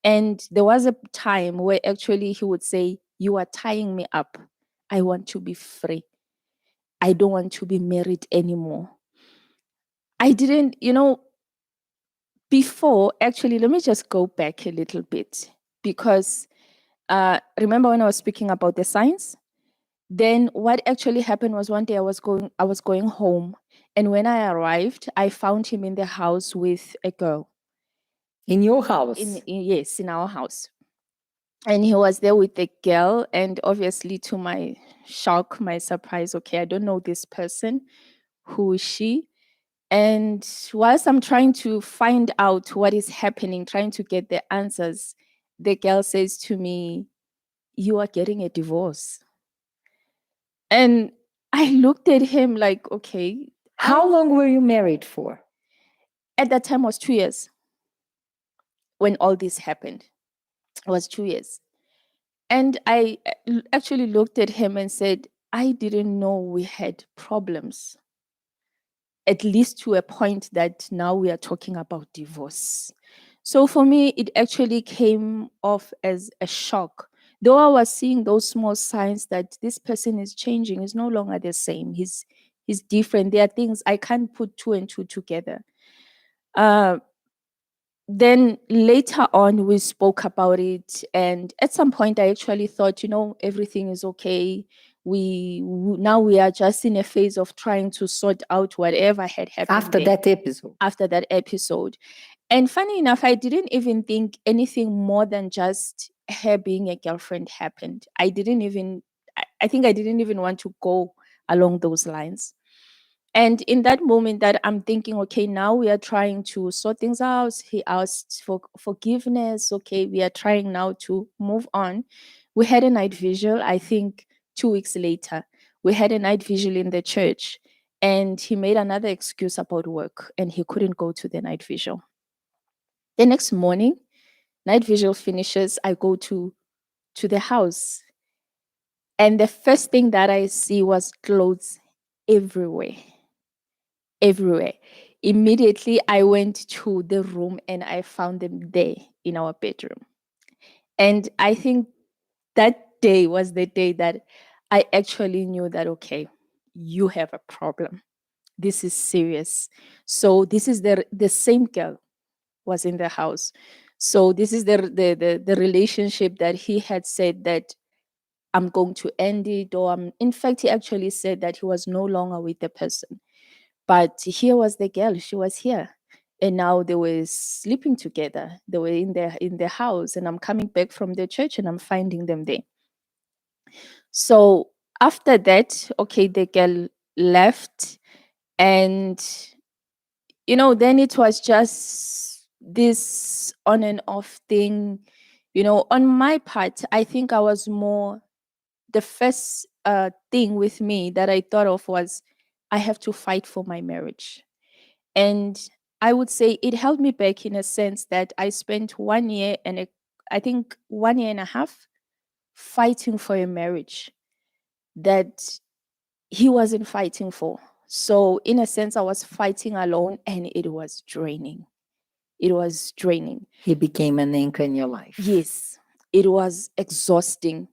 And there was a time where actually he would say, you are tying me up. I want to be free. I don't want to be married anymore. I didn't, before, actually, let me just go back a little bit, because remember when I was speaking about the signs? Then what actually happened was one day I was going home, and when I arrived, I found him in the house with a girl.
In your house?
Yes, in our house. And he was there with the girl, and obviously to my shock, my surprise, okay, I don't know this person. Who is she? And whilst I'm trying to find out what is happening, trying to get the answers, the girl says to me, you are getting a divorce. And I looked at him like, okay.
How long were you married for?
At that time was 2 years. When all this happened, it was 2 years. And I actually looked at him and said, I didn't know we had problems, at least to a point that now we are talking about divorce. So for me, it actually came off as a shock. Though I was seeing those small signs that this person is changing, is no longer the same. He's different. There are things I can't put two and two together. Then later on, we spoke about it, and at some point, I actually thought, everything is okay. Now we are just in a phase of trying to sort out whatever had happened
After
there.
that episode.
After that episode. And funny enough, I didn't even think anything more than just her being a girlfriend happened. I think I didn't even want to go along those lines. And in that moment that I'm thinking, okay, now we are trying to sort things out. He asked for forgiveness. Okay, we are trying now to move on. We had a night vigil, I think 2 weeks later. We had a night vigil in the church, and he made another excuse about work and he couldn't go to the night vigil. The next morning, night vigil finishes, I go to the house, and the first thing that I see was clothes everywhere. Everywhere. Immediately, I went to the room and I found them there in our bedroom. And I think that day was the day that I actually knew that, okay, you have a problem. This is serious. So this is the same girl was in the house. So this is the relationship that he had said that I'm going to end it, or in fact, he actually said that he was no longer with the person. But here was the girl, she was here. And now they were sleeping together. They were in the house, and I'm coming back from the church and I'm finding them there. So after that, okay, the girl left, and then it was just this on and off thing. On my part, I think I was more, the first thing with me that I thought of was I have to fight for my marriage. And I would say it held me back in a sense that I spent 1 year I think 1 year and a half fighting for a marriage that he wasn't fighting for. So, in a sense, I was fighting alone and it was draining. It was draining.
He became an anchor in your life.
Yes, it was exhausting.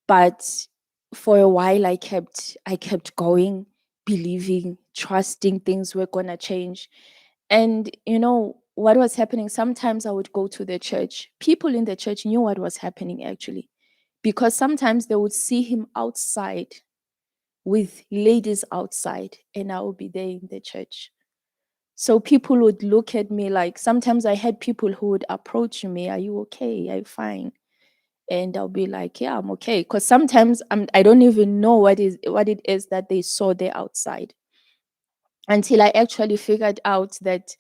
But for a while, I kept going, believing, trusting things were gonna change. And what was happening? Sometimes I would go to the church. People in the church knew what was happening actually, because sometimes they would see him outside with ladies outside, and I would be there in the church. So people would look at me like, sometimes I had people who would approach me, "Are you okay? Are you fine?" And I'll be like, "Yeah, I'm okay." Because sometimes I don't even know what it is that they saw there outside, until I actually figured out that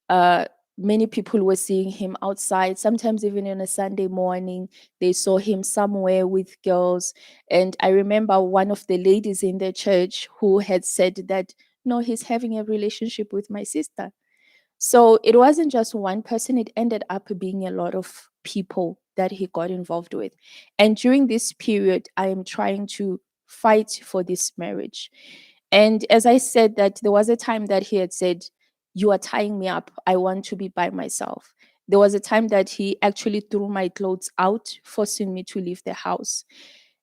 uh, many people were seeing him outside. Sometimes even on a Sunday morning, they saw him somewhere with girls. And I remember one of the ladies in the church who had said that, "No, he's having a relationship with my sister." So it wasn't just one person, it ended up being a lot of people that he got involved with. And during this period, I am trying to fight for this marriage. And as I said, that there was a time that he had said, "You are tying me up. I want to be by myself." There was a time that he actually threw my clothes out, forcing me to leave the house.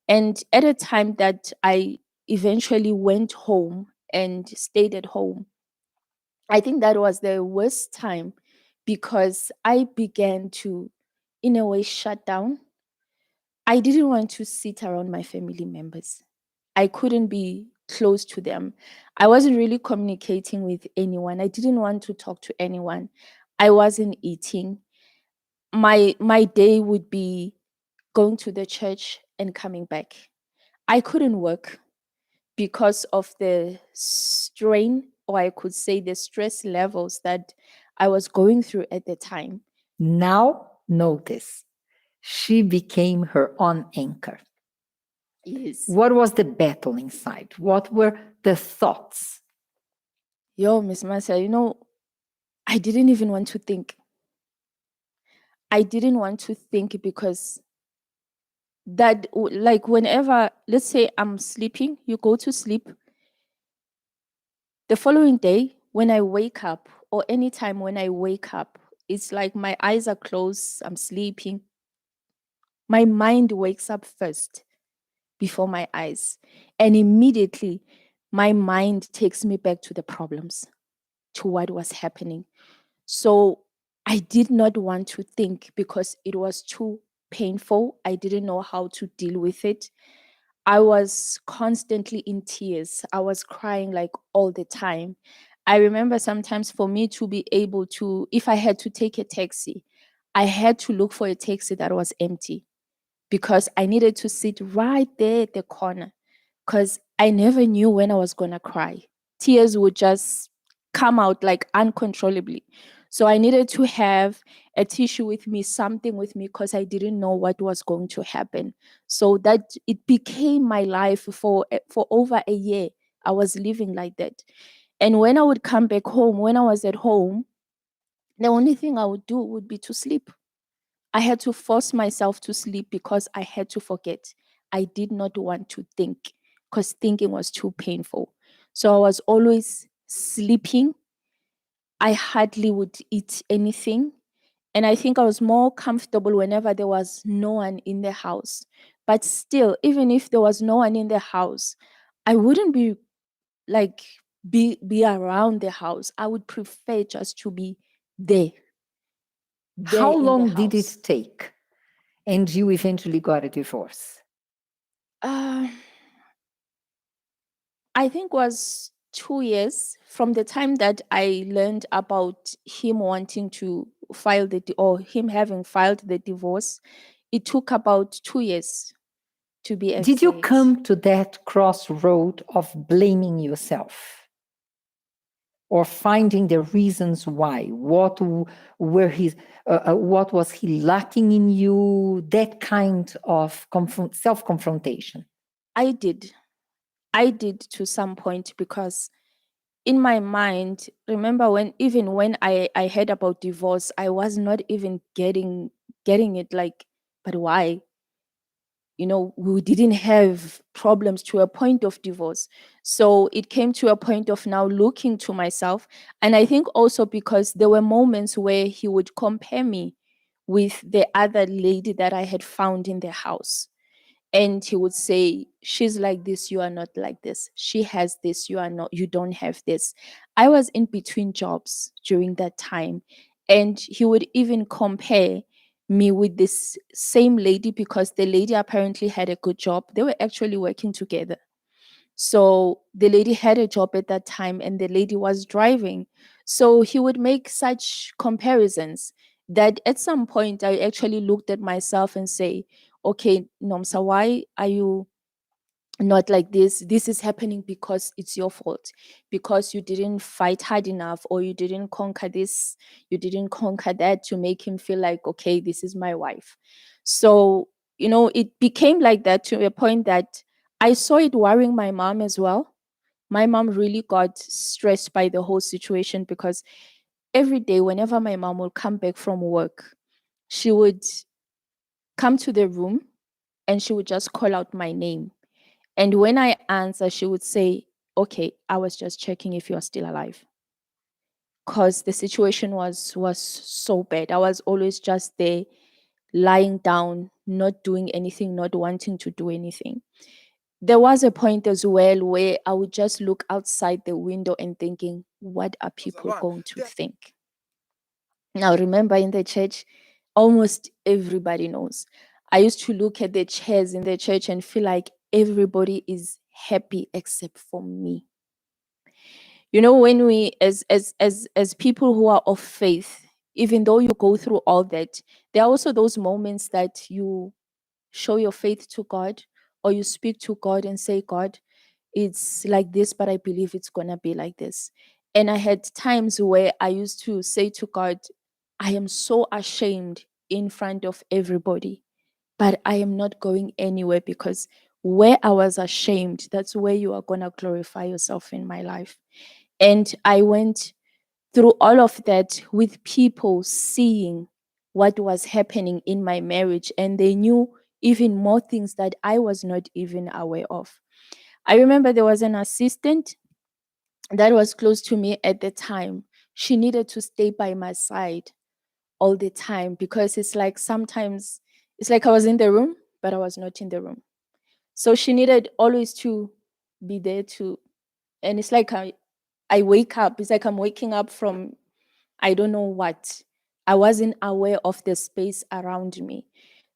And at a time that I eventually went home and stayed at home, I think that was the worst time, because I began to, in a way, shut down. I didn't want to sit around my family members. I couldn't be close to them. I wasn't really communicating with anyone. I didn't want to talk to anyone. I wasn't eating. My day would be going to the church and coming back. I couldn't work because of the strain, or I could say the stress levels that I was going through at the time.
Now, notice, she became her own anchor.
Yes.
What was the battle inside? What were the thoughts?
Yo, Miss Marcia, I didn't even want to think. I didn't want to think, because like, whenever, let's say I'm sleeping, you go to sleep. The following day, when I wake up, or anytime when I wake up, it's like my eyes are closed, I'm sleeping. My mind wakes up first before my eyes. And immediately, my mind takes me back to the problems, to what was happening. So I did not want to think, because it was too painful. I didn't know how to deal with it. I was constantly in tears. I was crying like all the time. I remember sometimes for me to be able to, if I had to take a taxi, I had to look for a taxi that was empty because I needed to sit right there at the corner because I never knew when I was going to cry. Tears would just come out like uncontrollably. So I needed to have a tissue with me, something with me, because I didn't know what was going to happen. So that it became my life for over a year. I was living like that. And when I would come back home, when I was at home, the only thing I would do would be to sleep. I had to force myself to sleep because I had to forget. I did not want to think because thinking was too painful. So I was always sleeping. I hardly would eat anything. And I think I was more comfortable whenever there was no one in the house. But still, even if there was no one in the house, I wouldn't be like be around the house. I would prefer just to be there,
How
in the
long did
house.
it take? And you eventually got a divorce.
Uh, I think was 2 years from the time that I learned about him wanting to file or him having filed the divorce. It took about 2 years to be
Did you
exact.
come to that crossroad of blaming yourself or finding the reasons why? Were what was he lacking in you? That kind of self-confrontation.
I did. I did to some point because in my mind, remember when I heard about divorce, I was not even getting it like, but why? We didn't have problems to a point of divorce. So it came to a point of now looking to myself. And I think also because there were moments where he would compare me with the other lady that I had found in the house. And he would say, she's like this, you are not like this. She has this, you don't have this. I was in between jobs during that time. And he would even compare me with this same lady because the lady apparently had a good job. They were actually working together. So the lady had a job at that time and the lady was driving. So he would make such comparisons that at some point I actually looked at myself and say, okay, Nomsa, why are you not like this? This is happening because it's your fault, because you didn't fight hard enough, or you didn't conquer this, you didn't conquer that to make him feel like, okay, this is my wife. So, it became like that to a point that I saw it worrying my mom as well. My mom really got stressed by the whole situation because every day, whenever my mom would come back from work, she would come to the room and she would just call out my name. And when I answer, she would say, okay, I was just checking if you're still alive. Because the situation was so bad. I was always just there, lying down, not doing anything, not wanting to do anything. There was a point as well where I would just look outside the window and thinking, what are people going to think? Now, remember in the church, almost everybody knows. I used to look at the chairs in the church and feel like everybody is happy except for me. When we as people who are of faith, even though you go through all that, there are also those moments that you show your faith to God, or you speak to God and say, God, it's like this, but I believe it's gonna be like this. And I had times where I used to say to God, I am so ashamed in front of everybody, but I am not going anywhere because where I was ashamed, that's where you are gonna glorify yourself in my life. And I went through all of that with people seeing what was happening in my marriage, and they knew even more things that I was not even aware of. I remember there was an assistant that was close to me at the time. She needed to stay by my side all the time because it's like sometimes it's like I was in the room, but I was not in the room. So she needed always to be there to, and it's like I wake up, it's like I'm waking up from I don't know what. I wasn't aware of the space around me.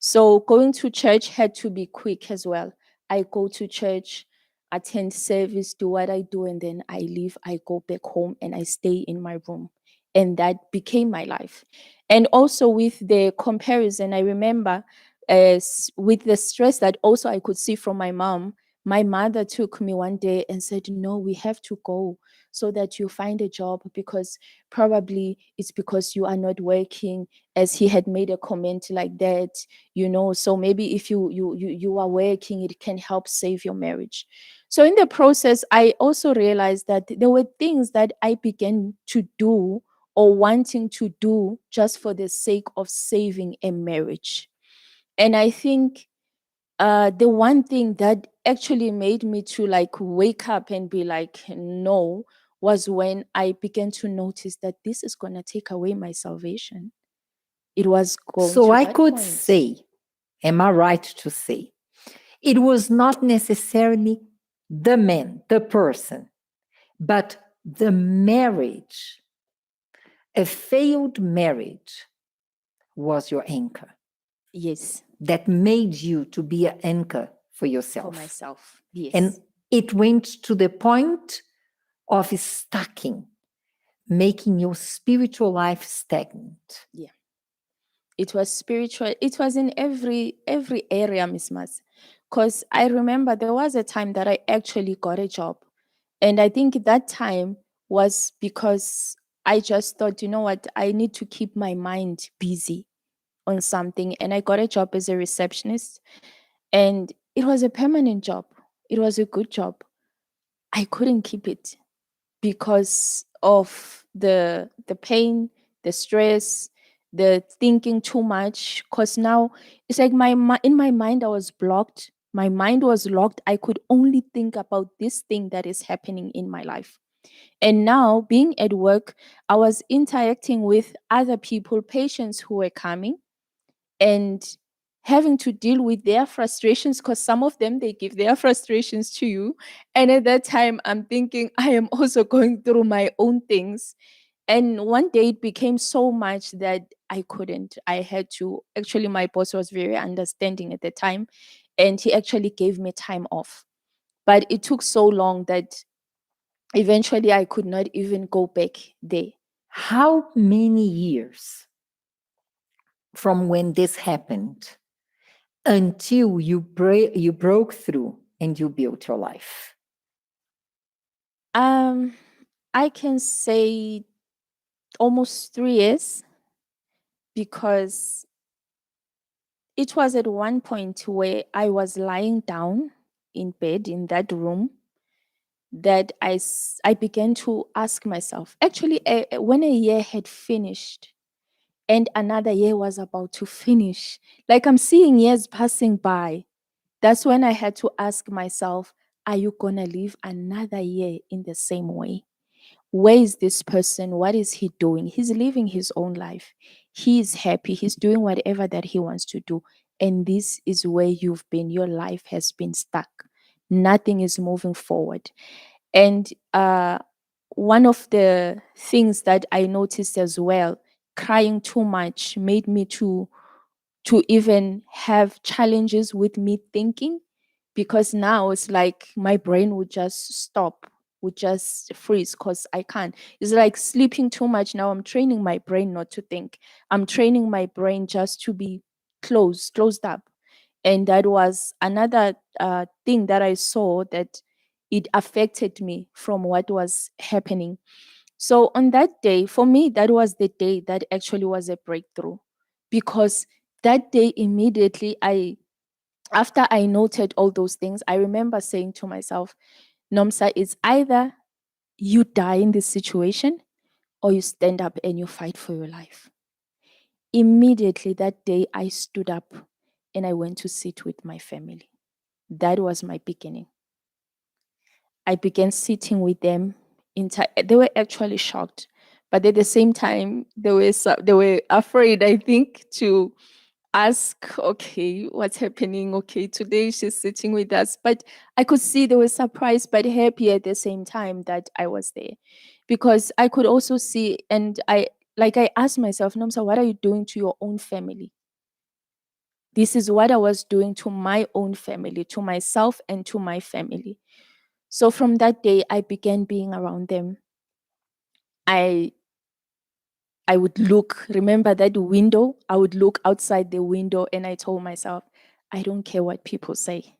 So going to church had to be quick as well. I go to church, attend service, do what I do, and then I leave. I go back home and I stay in my room. And that became my life. And also with the comparison, I remember with the stress that also I could see from my mom. My mother took me one day and said, "No, we have to go so that you find a job, because probably it's because you are not working," as he had made a comment like that, so maybe if you are working, it can help save your marriage. So in the process, I also realized that there were things that I began to do or wanting to do just for the sake of saving a marriage. And I think the one thing that actually made me to like wake up and be like, no, was when I began to notice that this is going to take away my salvation. It was going
So
to
I
that
could
point.
say, am I right to say, it was not necessarily the man, the person, but the marriage, a failed marriage was your anchor.
Yes.
That made you to be an anchor for yourself.
For myself. Yes.
And it went to the point of stacking, making your spiritual life stagnant.
Yeah. It was spiritual. It was in every area, Miss Mas. Because I remember there was a time that I actually got a job. And I think that time was because I just thought, you know what, I need to keep my mind busy on something. And I got a job as a receptionist. And it was a permanent job. It was a good job. I couldn't keep it because of the pain, the stress, the thinking too much. Because now it's like in my mind I was blocked. My mind was locked. I could only think about this thing that is happening in my life. And now being at work, I was interacting with other people, patients who were coming, and having to deal with their frustrations, because some of them they give their frustrations to you. And at that time I'm thinking I am also going through my own things. And one day it became so much that I had to actually, my boss was very understanding at the time, and he actually gave me time off. But it took so long that eventually I could not even go back there.
How many years from when this happened until you broke through and you built your life?
I can say almost 3 years, because it was at one point where I was lying down in bed in that room that I began to ask myself, actually, when a year had finished and another year was about to finish, like I'm seeing years passing by, that's when I had to ask myself, are you going to live another year in the same way? Where is this person? What is he doing? He's living his own life. He is happy. He's doing whatever that he wants to do. And this is where you've been. Your life has been stuck. Nothing is moving forward. And one of the things that I noticed as well, crying too much made me to even have challenges with me thinking, because now it's like my brain would just stop, would just freeze, because I can't. It's like sleeping too much. Now I'm training my brain not to think. I'm training my brain just to be closed up. And that was another thing that I saw, that it affected me from what was happening. So on that day, for me, that was the day that actually was a breakthrough, because that day immediately after I noted all those things, I remember saying to myself, Nomsa, it's either you die in this situation or you stand up and you fight for your life. Immediately that day, I stood up and I went to sit with my family. That was my beginning. I began sitting with them. They were actually shocked, but at the same time, they were afraid, I think, to ask, okay, what's happening? Okay, today she's sitting with us. But I could see they were surprised but happy at the same time that I was there, because I could also see, and I asked myself, Nomsa, what are you doing to your own family? This is what I was doing to my own family, to myself and to my family. So from that day, I began being around them. I would look, remember that window? I would look outside the window and I told myself, I don't care what people say.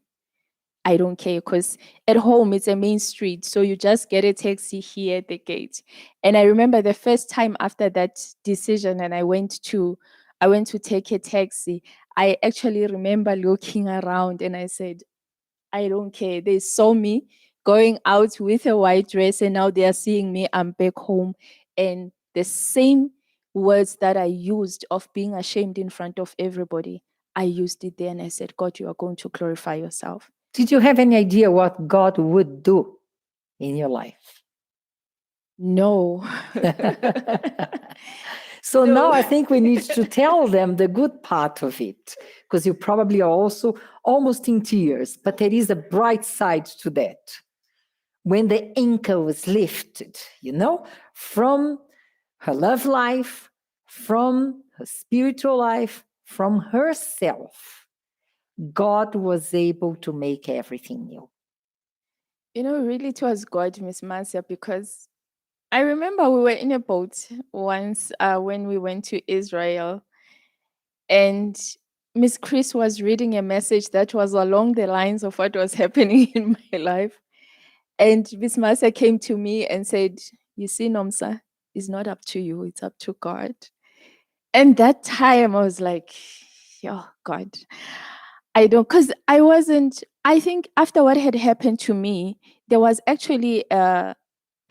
I don't care, because at home it's a main street. So you just get a taxi here at the gate. And I remember the first time after that decision and I went to take a taxi, I actually remember looking around and I said, I don't care. They saw me going out with a white dress and now they are seeing me. I'm back home. And the same words that I used of being ashamed in front of everybody, I used it there and I said, God, you are going to glorify yourself.
Did you have any idea what God would do in your life?
No.
So
No.
now I think we need to tell them the good part of it, because you probably are also almost in tears, but there is a bright side to that. When the anchor was lifted, from her love life, from her spiritual life, from herself, God was able to make everything new.
Really it was God, Miss Marcia, because I remember we were in a boat once when we went to Israel, and Miss Chris was reading a message that was along the lines of what was happening in my life. And Miss Marcia came to me and said, you see, Nomsa, it's not up to you, it's up to God. And that time I was like, oh God, I don't, because I think after what had happened to me, there was actually a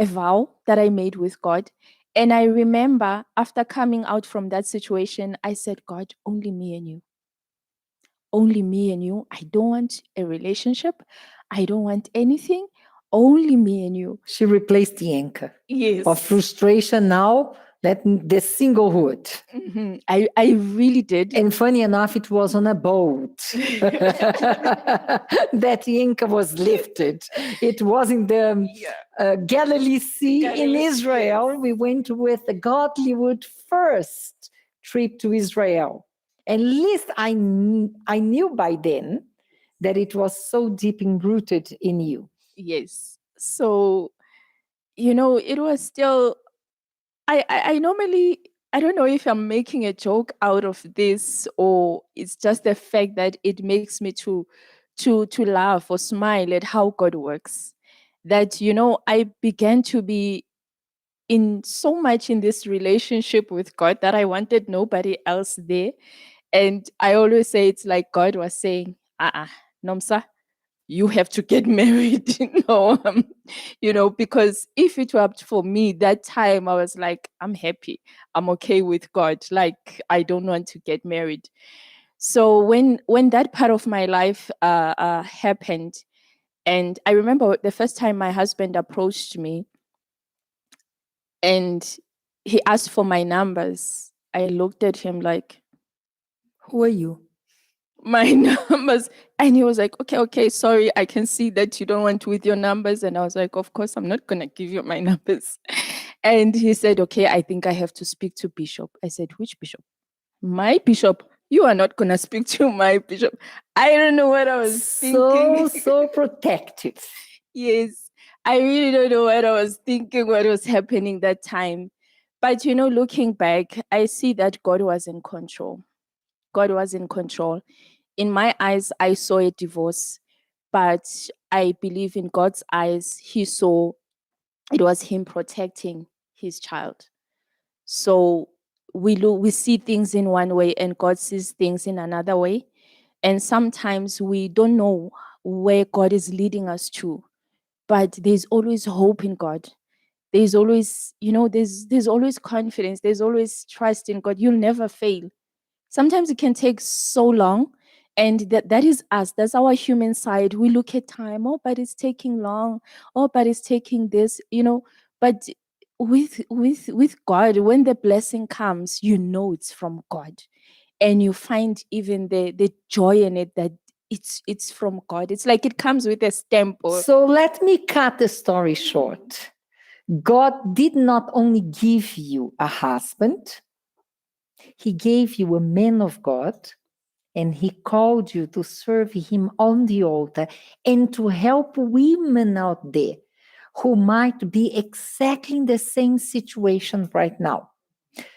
vow that I made with God. And I remember after coming out from that situation, I said, God, only me and you. Only me and you. I don't want a relationship. I don't want anything. Only me and you.
She replaced the anchor.
Yes.
Of frustration now, the singlehood.
Mm-hmm. I really did.
And funny enough, it was on a boat that the anchor was lifted. It was in the Galilee Sea in Israel. Yes. We went with the Godlywood first trip to Israel. At least I knew by then that it was so deep rooted in you.
Yes. So, it was still, I normally, I don't know if I'm making a joke out of this or it's just the fact that it makes me to laugh or smile at how God works. That, I began to be in so much in this relationship with God that I wanted nobody else there. And I always say it's like God was saying, Nomsa, you have to get married. Because if it were up for me that time, I was like, I'm happy. I'm okay with God. Like, I don't want to get married. So when that part of my life happened, and I remember the first time my husband approached me and he asked for my numbers, I looked at him like,
who are you?
My numbers. And he was like, okay, sorry, I can see that you don't want with your numbers. And I was like, of course, I'm not going to give you my numbers. And he said, okay, I think I have to speak to Bishop. I said, which Bishop? My Bishop. You are not going to speak to my Bishop. I don't know what I was thinking.
So protective.
Yes, I really don't know what I was thinking, what was happening that time. But, looking back, I see that God was in control. God was in control. In my eyes, I saw a divorce, but I believe in God's eyes, he saw it was him protecting his child. So we see things in one way and God sees things in another way. And sometimes we don't know where God is leading us to, but there's always hope in God. There's always, there's always confidence. There's always trust in God. You'll never fail. Sometimes it can take so long, and that is us. That's our human side. We look at time, oh, but it's taking long. Oh, but it's taking this, but with God, when the blessing comes, it's from God, and you find even the joy in it, that it's from God. It's like it comes with a stamp.
So let me cut the story short. God did not only give you a husband, he gave you a man of God, and he called you to serve him on the altar and to help women out there who might be exactly in the same situation right now.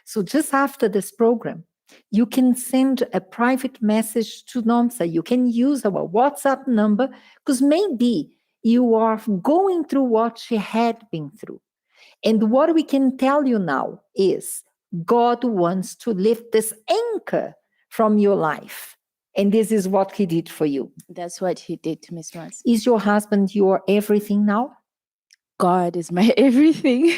So just after this program, you can send a private message to Nomsa. You can use our WhatsApp number because maybe you are going through what she had been through. And what we can tell you now is God wants to lift this anchor from your life. And this is what he did for you.
That's what he did, Miss Mars.
Is your husband your everything now?
God is my everything.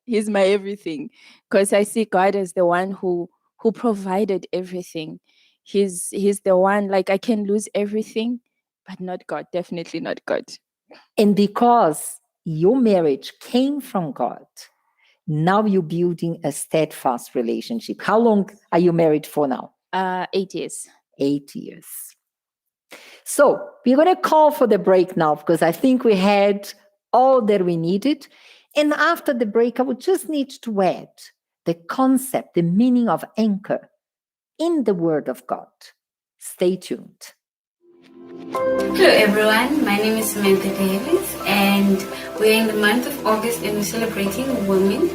He's my everything. Because I see God as the one who provided everything. He's the one, like, I can lose everything, but not God. Definitely not God.
And because your marriage came from God, now you're building a steadfast relationship. How long are you married for now?
8 years.
8 years. So we're going to call for the break now because I think we had all that we needed. And after the break, I would just need to add the concept, the meaning of anchor in the Word of God. Stay tuned.
Hello everyone, my name is Samantha Davis and we're in the month of August and we're celebrating women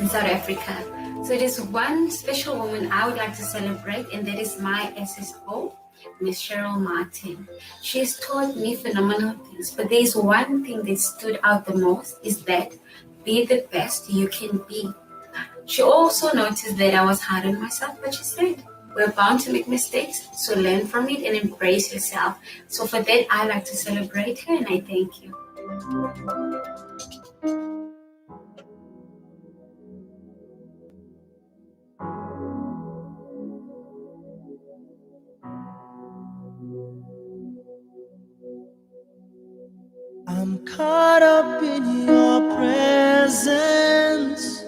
in South Africa. So there's one special woman I would like to celebrate and that is my SSO, Miss Cheryl Martin. She has taught me phenomenal things, but there's one thing that stood out the most is that be the best you can be. She also noticed that I was hard on myself, but she said, we're bound to make mistakes, so learn from it and embrace yourself. So for that, I like to celebrate her and I thank you.
I'm caught up in your presence.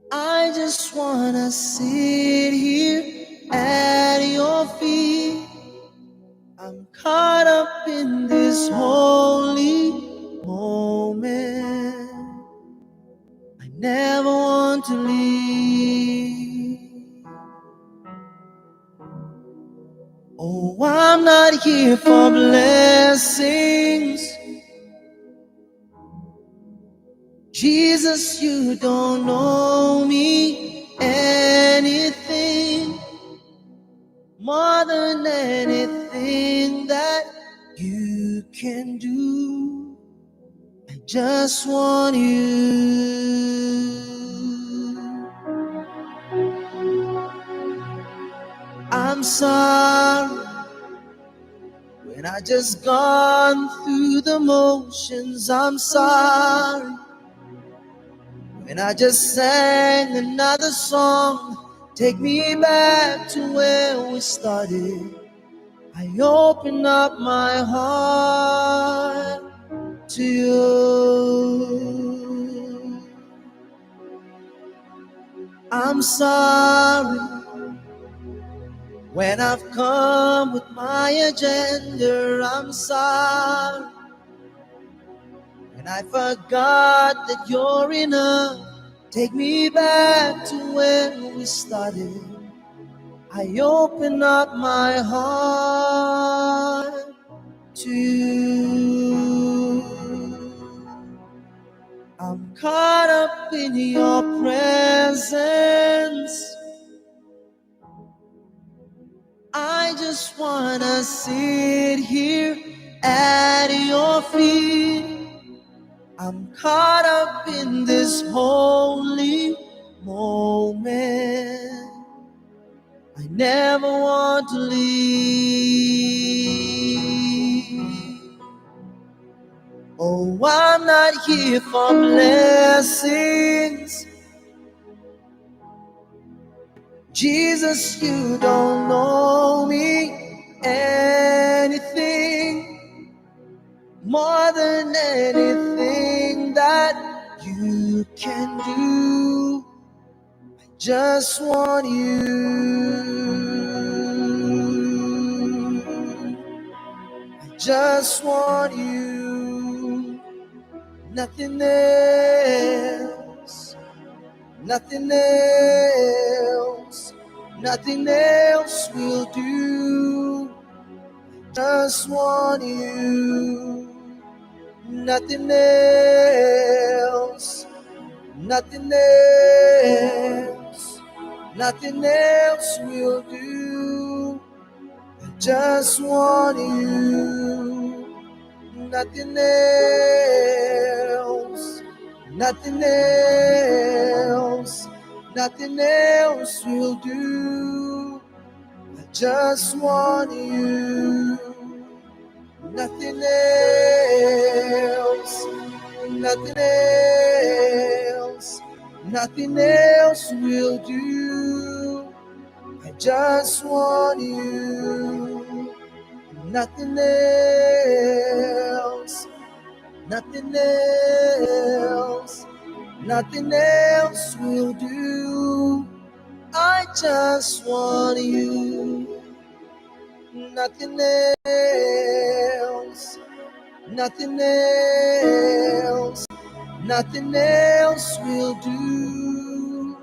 I just wanna sit here at your feet. I'm caught up in this holy moment. I never want to leave. Oh, I'm not here for blessings. Jesus, you don't know me anything more than anything that you can do. I just want you. I'm sorry when I just gone through the motions. I'm sorry when I just sang another song. Take me back to where we started. I open up my heart to you. I'm sorry when I've come with my agenda. I'm sorry when I forgot that you're enough. Take me back to where we started. I open up my heart to you. I'm caught up in your presence. I just wanna sit here at your feet. I'm caught up in this holy moment. I never want to leave. Oh, I'm not here for blessings. Jesus, you don't know me anything more than anything that you can do. I just want you. I just want you. Nothing else. Nothing else. Nothing else will do. Just want you. Nothing else. Nothing else. Nothing else will do. I just want you. Nothing else. Nothing else. Nothing else will do. I just want you. Nothing else. Nothing else. Nothing else will do. I just want you. Nothing else. Nothing else. Nothing else will do. I just want you. Nothing else. Nothing else. Nothing else will do.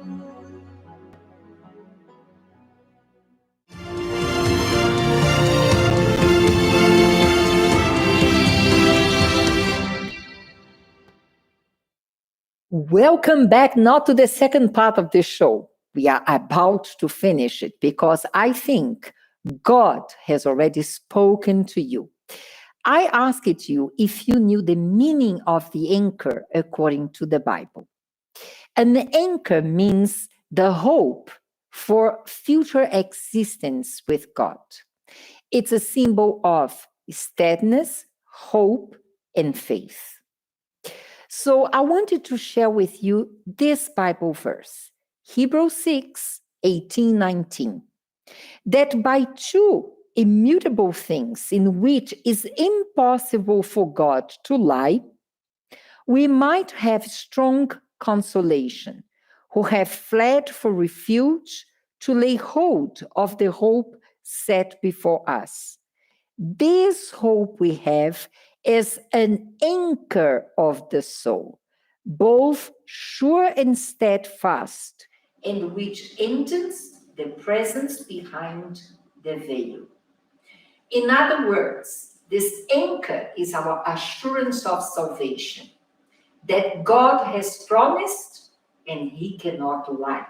Welcome back now to the second part of the show. We are about to finish it because I think God has already spoken to you. I asked you if you knew the meaning of the anchor according to the Bible. An anchor means the hope for future existence with God. It's a symbol of steadiness, hope, and faith. So I wanted to share with you this Bible verse, Hebrews 6, 18, 19, that by two immutable things in which is impossible for God to lie, we might have strong consolation, who have fled for refuge to lay hold of the hope set before us. This hope we have is an anchor of the soul, both sure and steadfast, and which enters the presence behind the veil. In other words, this anchor is our assurance of salvation, that God has promised and he cannot lie.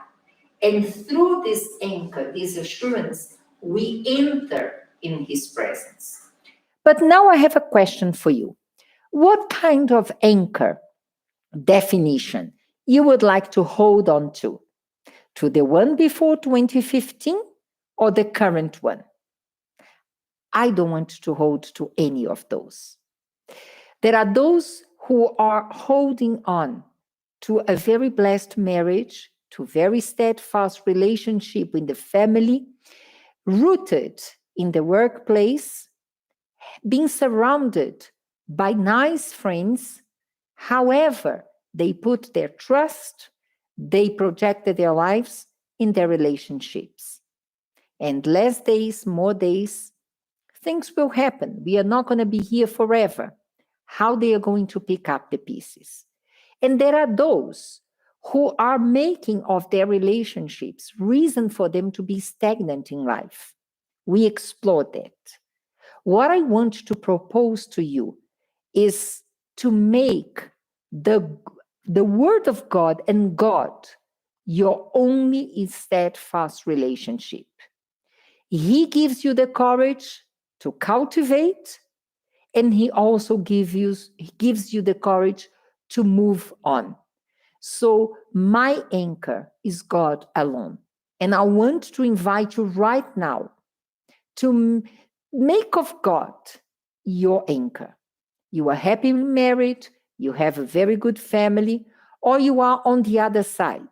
And through this anchor, this assurance, we enter in his presence. But now I have a question for you. What kind of anchor definition you would like to hold on to? To the one before 2015 or the current one? I don't want to hold to any of those. There are those who are holding on to a very blessed marriage, to very steadfast relationship in the family, rooted in the workplace, being surrounded by nice friends. However, they put their trust, they projected their lives in their relationships. And less days, more days, things will happen. We are not going to be here forever. How they are going to pick up the pieces. And there are those who are making of their relationships reason for them to be stagnant in life. We explore that. What I want to propose to you is to make the Word of God and God your only steadfast relationship. He gives you the courage to cultivate, and he also gives you the courage to move on. So my anchor is God alone. And I want to invite you right now to make of God your anchor. You are happily married, you have a very good family, or you are on the other side,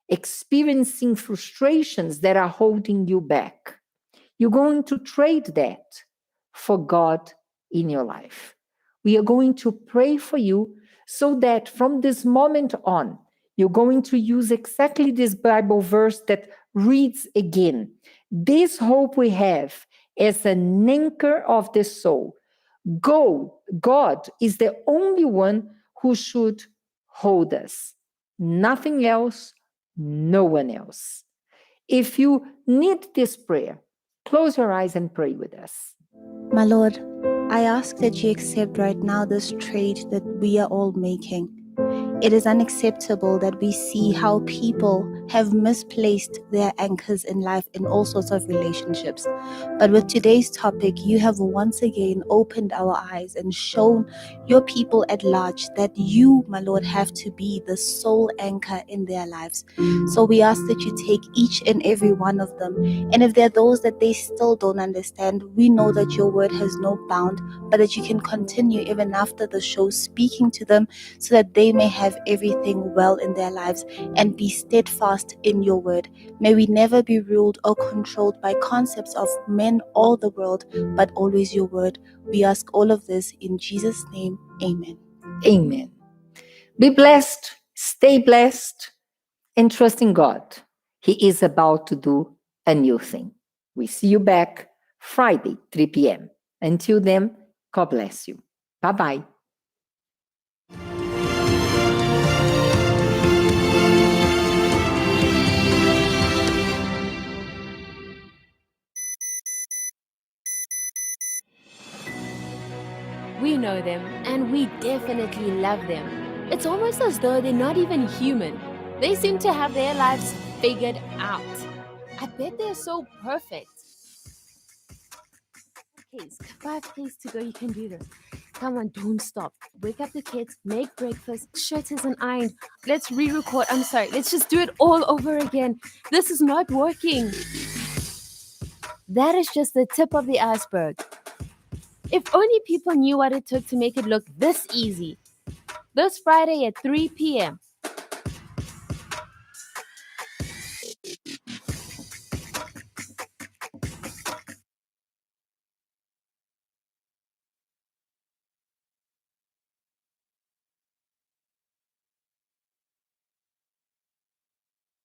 experiencing frustrations that are holding you back. You're going to trade that for God in your life. We are going to pray for you so that from this moment on, you're going to use exactly this Bible verse that reads again. This hope we have as an anchor of the soul. God is the only one who should hold us. Nothing else, no one else. If you need this prayer, close your eyes and pray with us.
My Lord, I ask that you accept right now this trade that we are all making. It is unacceptable that we see how people have misplaced their anchors in life in all sorts of relationships. But with today's topic, you have once again opened our eyes and shown your people at large that you, my Lord, have to be the sole anchor in their lives. So we ask that you take each and every one of them. And if there are those that they still don't understand, we know that your word has no bound, but that you can continue even after the show speaking to them so that they may have everything well in their lives and be steadfast in your word. May we never be ruled or controlled by concepts of men or the world, but always your word. We ask all of this in Jesus' name. Amen.
Amen. Be blessed, stay blessed, and trust in God. He is about to do a new thing. We see you back Friday, 3 p.m. Until then, God bless you. Bye-bye.
We know them, and we definitely love them. It's almost as though they're not even human. They seem to have their lives figured out. I bet they're so perfect. Okay, 5 days to go. You can do this. Come on, don't stop. Wake up the kids, make breakfast, shirt isn't ironed. Let's re-record. I'm sorry. Let's just do it all over again. This is not working. That is just the tip of the iceberg. If only people knew what it took to make it look this easy. This Friday at 3 p.m.,